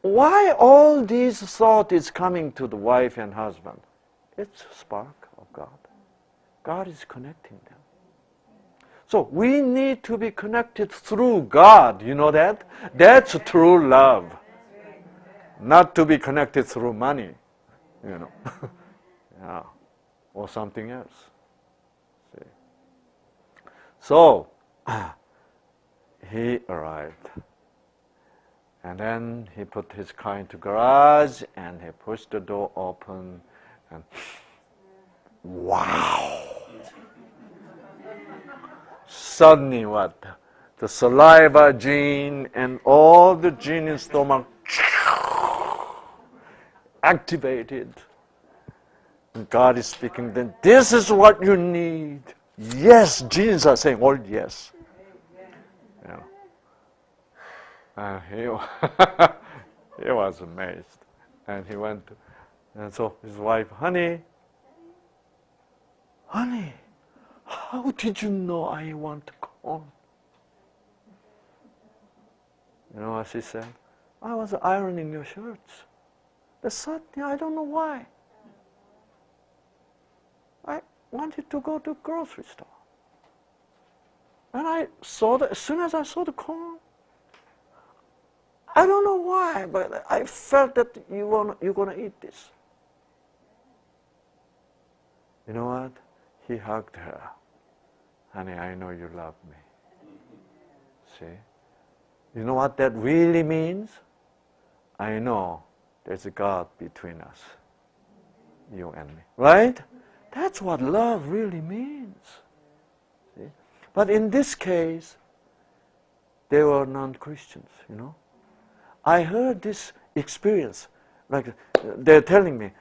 why all these thought is coming to the wife and husband? It's a spark of God. God is connecting them. So we need to be connected through God. You know that? That's true love. Not to be connected through money, you know, yeah, or something else. See? So he arrived, and then he put his car into garage, and he pushed the door open, and wow! Suddenly, what? The saliva gene and all the gene in stomach activated. And God is speaking, then this is what you need. Yes, genes are saying, all yes. Yeah. And he was amazed. And he went, and so his wife, honey, how did you know I want to corn? You know what she said? I was ironing your shirts. But suddenly, I don't know why. I wanted to go to the grocery store. And I saw as soon as I saw the corn, I don't know why, but I felt that you're going to eat this. You know what? He hugged her. Honey, I know you love me. See? You know what that really means? I know there's a God between us, you and me. Right? That's what love really means. See? But in this case, they were non-Christians, you know. I heard this experience, like they're telling me,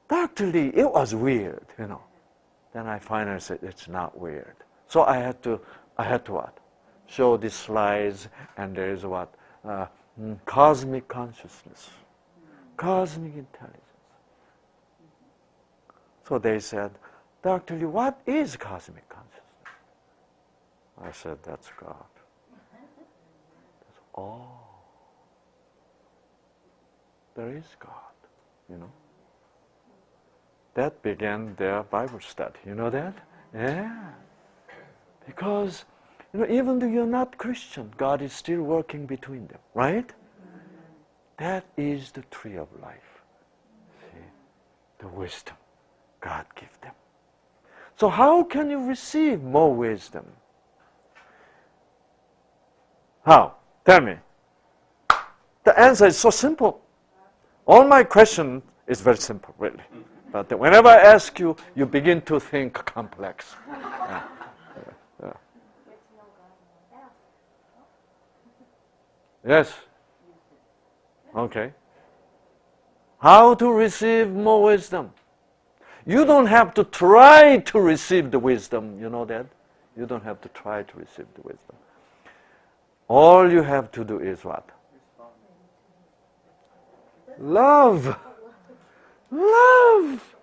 Dr. Lee, it was weird, you know. Then I finally said, it's not weird. So I had to what? Show these slides, and there is what? Cosmic consciousness, cosmic intelligence. So they said, Dr. Lee, what is cosmic consciousness? I said, that's God. That's all. There is God, you know. That began their Bible study. You know that? Yeah. Because, you know, even though you're not Christian, God is still working between them, right? That is the tree of life. See? The wisdom God gives them. So how can you receive more wisdom? How? Tell me. The answer is so simple. All my question is very simple, really. But whenever I ask you, you begin to think complex. Yeah. Yeah. Yes. Okay. How to receive more wisdom? You don't have to try to receive the wisdom, you know that? You don't have to try to receive the wisdom. All you have to do is what? Love. Love.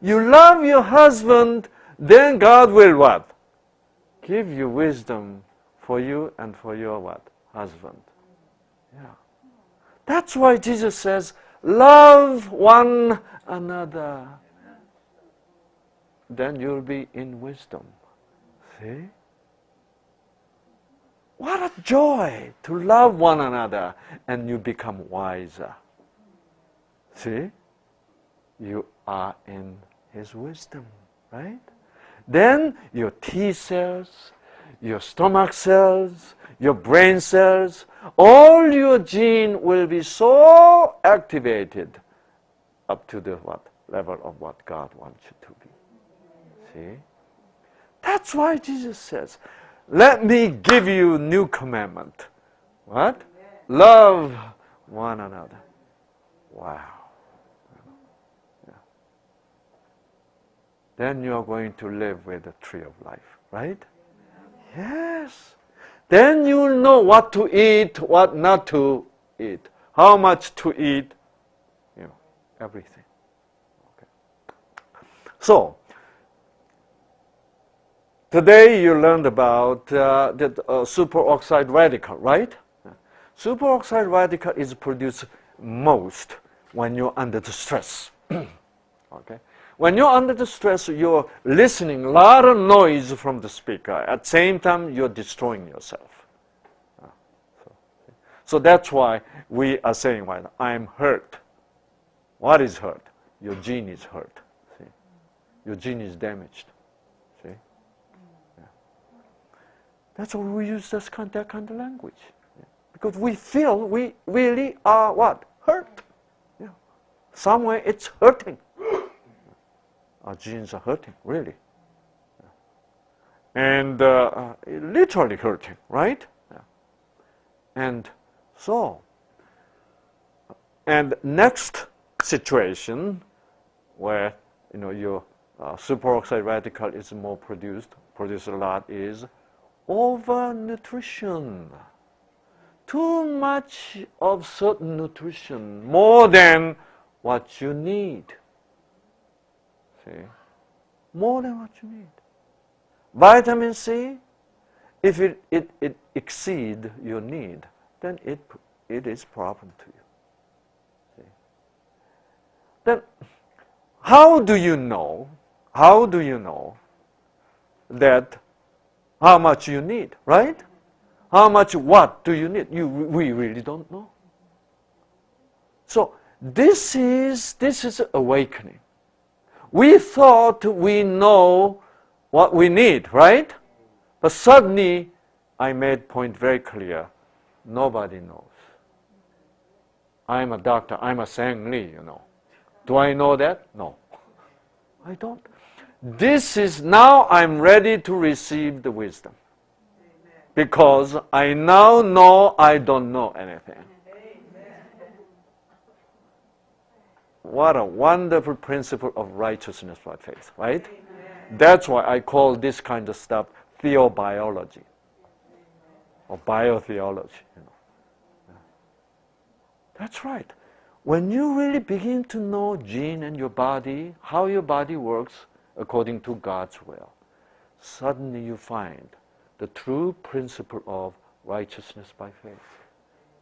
You love your husband, then God will what? Give you wisdom for you and for your what? Husband. Yeah. That's why Jesus says, love one another. Then you'll be in wisdom. See? What a joy to love one another and you become wiser. See? You are in His wisdom, right? Then your T cells, your stomach cells, your brain cells, all your gene will be so activated up to the what? Level of what God wants you to be. See? That's why Jesus says, let me give you new commandment. What? Love one another. Wow. Yeah. Then you are going to live with the tree of life, right? Yes. Then you will know what to eat, what not to eat, how much to eat, you know, everything. Okay. So, today you learned about the superoxide radical, right? Superoxide radical is produced most when you're under the stress. Okay? When you're under the stress, you're listening a lot of noise from the speaker. At the same time, you're destroying yourself. So that's why we are saying, well, I'm hurt. What is hurt? Your gene is hurt. See? Your gene is damaged. See? Yeah. That's why we use that kind of language. Yeah. Because we feel we really are what? Hurt. Yeah. Somewhere it's hurting. Our genes are hurting, really. And literally hurting, right? Yeah. And so, and next situation where your superoxide radical is more produced a lot, is overnutrition. Too much of certain nutrition, more than what you need. See? More than what you need. Vitamin C, if it exceeds your need, then it is problem to you. See? Then how do you know that how much you need, right? How much what do you need? We really don't know. So this is awakening. We thought we know what we need, right? But suddenly, I made point very clear, nobody knows. I'm a doctor, I'm a Sang Li, Do I know that? No. I don't. This is now I'm ready to receive the wisdom. Because I now know I don't know anything. What a wonderful principle of righteousness by faith, right? Amen. That's why I call this kind of stuff theobiology or biotheology. That's right. When you really begin to know gene and your body, how your body works according to God's will, suddenly you find the true principle of righteousness by faith.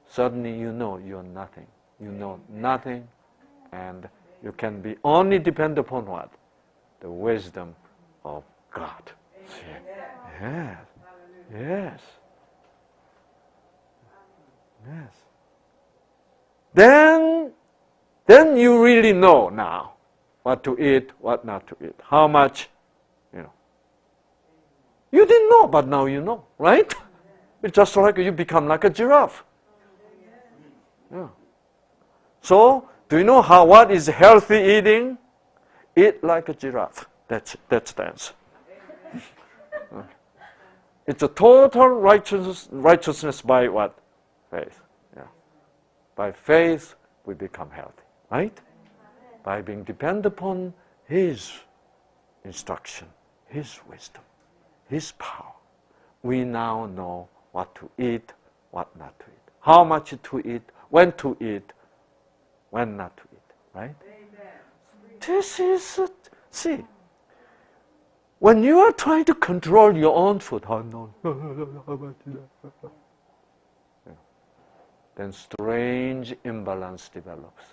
Suddenly you know you're nothing. You know nothing. And you can be only depend upon what? The wisdom of God. Yes. Yes. Yes. Then you really know now what to eat, what not to eat. How much, You didn't know, but now you know, right? It's just like you become like a giraffe. Yeah. So, do you know what is healthy eating? Eat like a giraffe. That's the answer. It's a total righteousness by what? Faith. Yeah. By faith, we become healthy, right? By being dependent upon His instruction, His wisdom, His power. We now know what to eat, what not to eat, how much to eat, when not to eat, right? Amen. This is, see, when you are trying to control your own food, then strange imbalance develops,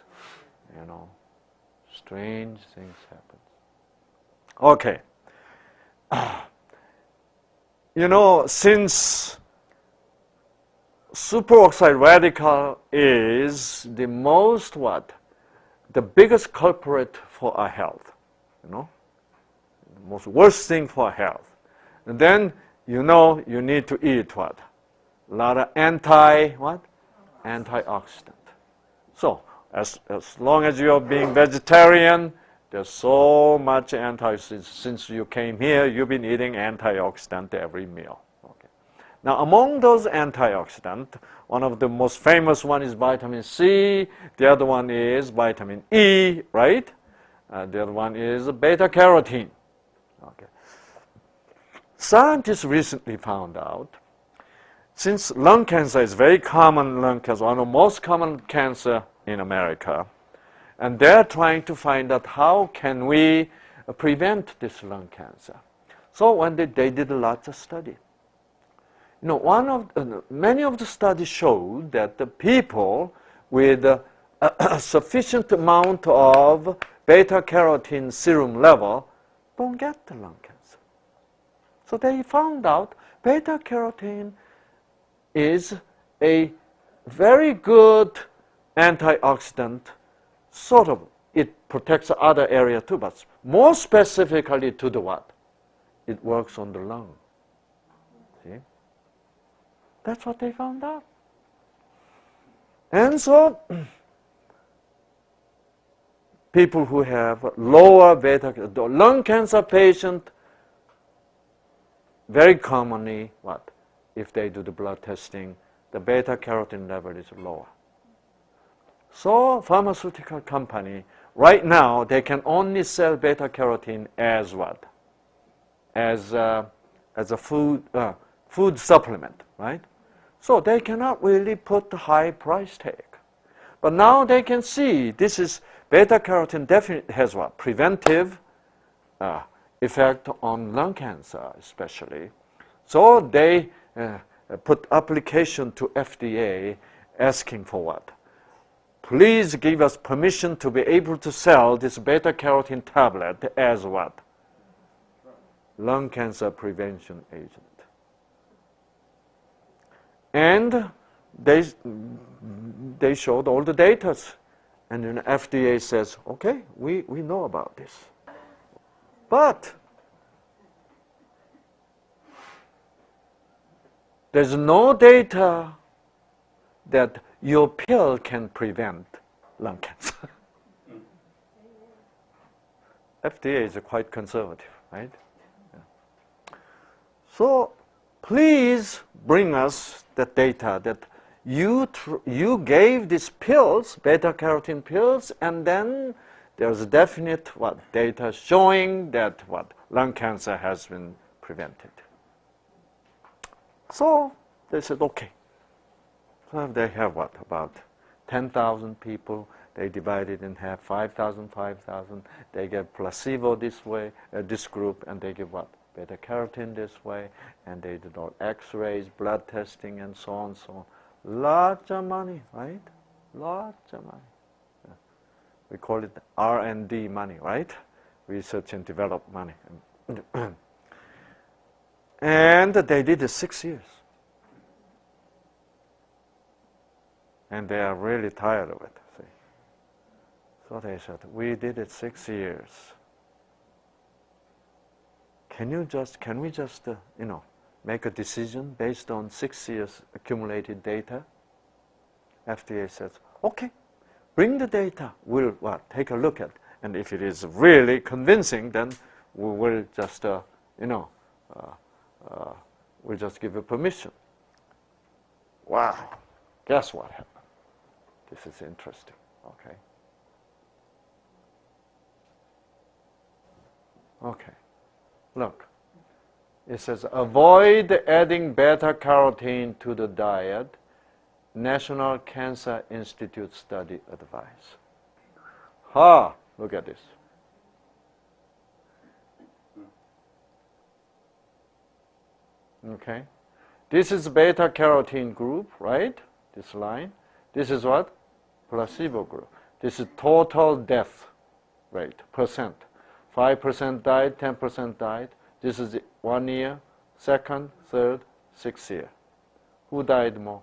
strange things happen. Okay. Since superoxide radical is the most the biggest culprit for our health, the most worst thing for our health. And then, you need to eat what? A lot of antioxidant. So, as long as you're being vegetarian, there's so much antioxidant. Since you came here, you've been eating antioxidant every meal. Okay. Now, among those antioxidants, one of the most famous one is vitamin C. The other one is vitamin E, right? The other one is beta carotene. Okay. Scientists recently found out, since lung cancer is very common, one of the most common cancer in America, and they're trying to find out how can we prevent this lung cancer. So when they did lots of study. Many of the studies showed that the people with a sufficient amount of beta carotene serum level, don't get the lung cancer. So they found out beta carotene is a very good antioxidant, sort of. It protects the other area too, but more specifically to the what? It works on the lung. See? That's what they found out. And so, people who have lower beta, the lung cancer patient, very commonly, what? If they do the blood testing, the beta carotene level is lower. So, pharmaceutical company, right now, they can only sell beta carotene as what? As a food supplement, right? So they cannot really put the high price tag. But now they can see this is beta carotene definitely has what? Preventive effect on lung cancer especially. So they put application to FDA asking for what? Please give us permission to be able to sell this beta carotene tablet as what? Lung cancer prevention agent. And they showed all the data. And then FDA says, okay, we know about this. But there's no data that your pill can prevent lung cancer. FDA is quite conservative, right? Yeah. So please bring us the data that you gave these pills, beta carotene pills, and then there's definite what data showing that what lung cancer has been prevented. So they said, okay. So they have what? About 10,000 people. They divided in half, 5,000, 5,000. They get placebo this way, this group, and they give what? Beta carotene this way, and they did all X-rays, blood testing, and so on, so on. Lots of money, right? Lots of money. Yeah. We call it R&D money, right? Research and development money. And they did it 6 years. And they are really tired of it. See? So they said, we did it 6 years. Can we just make a decision based on 6 years accumulated data? FDA says, okay, bring the data. We'll take a look at, and if it is really convincing, then we will just we'll just give you permission. Wow, guess what happened? This is interesting. Okay. Okay. Look, it says, avoid adding beta-carotene to the diet. National Cancer Institute study advice. Look at this. Okay. This is beta-carotene group, right? This line. This is what? Placebo group. This is total death rate, percent. 5% died, 10% died. This is 1 year, second, third, 6th year. Who died more?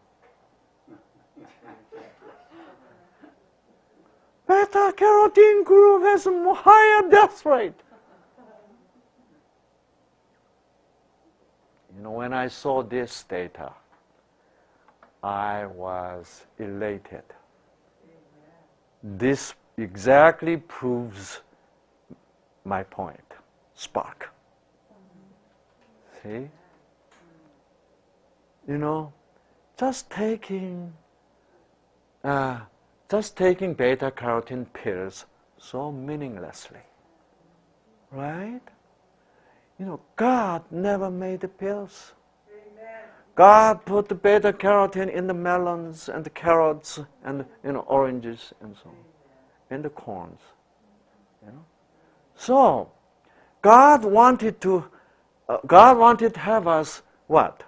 Beta-carotene group has a higher death rate. When I saw this data, I was elated. This exactly proves my point. Spark. See? Just taking beta-carotene pills so meaninglessly, right? God never made the pills. Amen. God put the beta-carotene in the melons and the carrots and oranges and so on, and the corns. So, God wanted to have us what?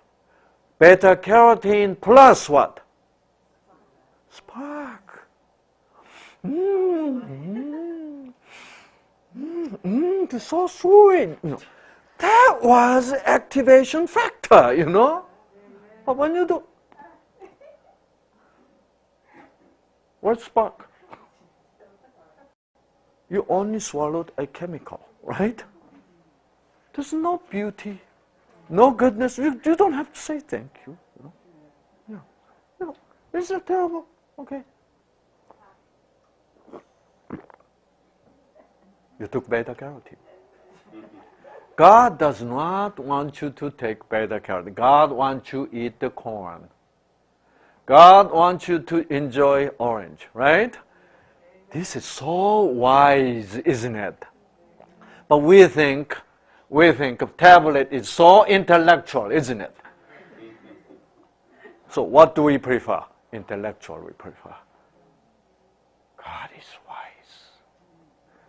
Beta-carotene plus what? Spark. it's so sweet. That was activation factor, But when you do, what spark? You only swallowed a chemical, right? There's no beauty, no goodness. You don't have to say thank you. Is it terrible? Okay. You took beta carotene. God does not want you to take beta carotene. God wants you to eat the corn. God wants you to enjoy orange, right? This is so wise, isn't it? But we think of tablet is so intellectual, isn't it? So what do we prefer? Intellectual we prefer. God is wise.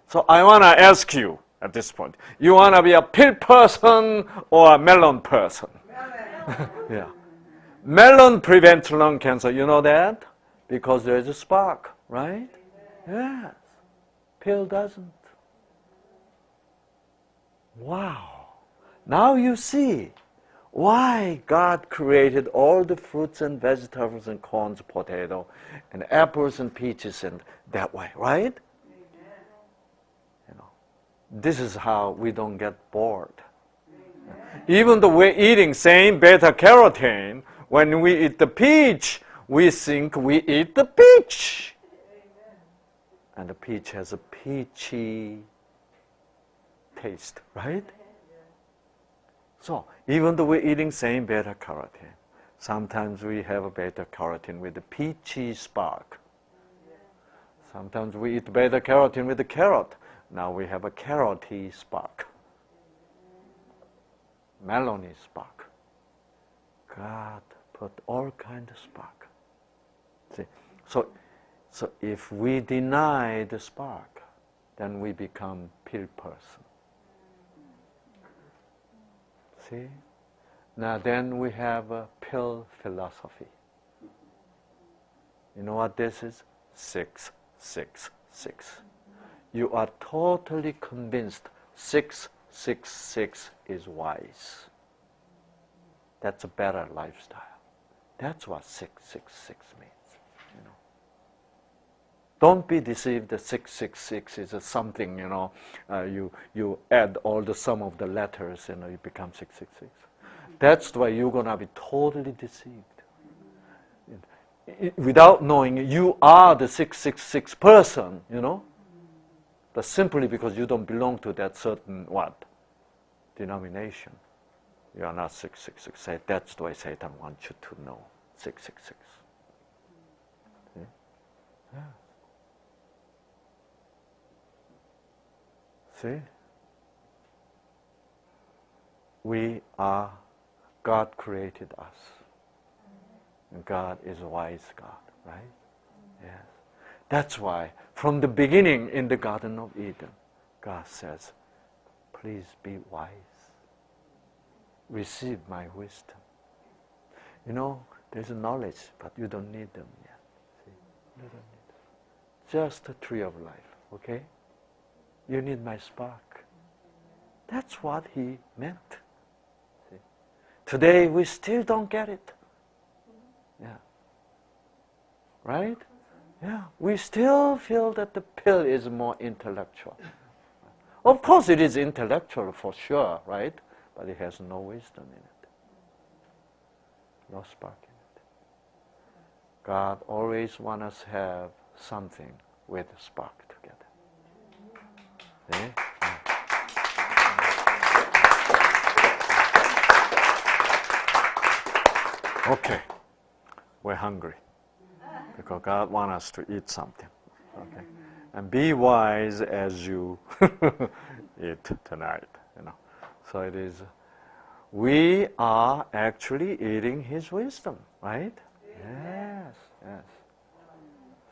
So I want to ask you at this point, you want to be a pill person or a melon person? Yeah. Melon prevents lung cancer, you know that? Because there's a spark, right? Yes. Pill doesn't. Wow. Now you see why God created all the fruits and vegetables and corns, potato, and apples and peaches and that way, right? This is how we don't get bored. Even though we're eating same beta carotene, when we eat the peach, we think we eat the peach. And the peach has a peachy taste, right? So, even though we're eating same beta carotene, sometimes we have a beta carotene with a peachy spark. Sometimes we eat beta carotene with a carrot. Now we have a carroty spark. Melony spark. God put all kinds of spark. See? So if we deny the spark, then we become pill person. See? Now then we have a pill philosophy. You know what this is? 666. You are totally convinced 666 is wise. That's a better lifestyle. That's what 666 means. Don't be deceived that 666 is something, you add all the sum of the letters, you become 666. That's why you're going to be totally deceived. Without knowing you are the 666 person, but simply because you don't belong to that certain denomination. You are not 666. That's the way Satan wants you to know 666. See? Yeah. See? God created us. And God is a wise God, right? Yes. That's why, from the beginning in the Garden of Eden, God says, please be wise. Receive my wisdom. There's a knowledge, but you don't need them yet. See? You don't need them. Just a tree of life, okay? You need my spark. That's what he meant. See? Today, we still don't get it. Yeah. Right? Yeah. We still feel that the pill is more intellectual. Of course, it is intellectual for sure, right? But it has no wisdom in it. No spark in it. God always wants us to have something with a spark together. See? Okay. We're hungry because God wants us to eat something. Okay, and be wise as you eat tonight. So it is. We are actually eating His wisdom, right? Yes, yes.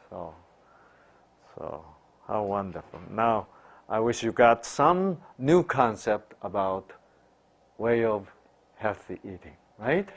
So how wonderful. Now, I wish you got some new concept about way of healthy eating, right?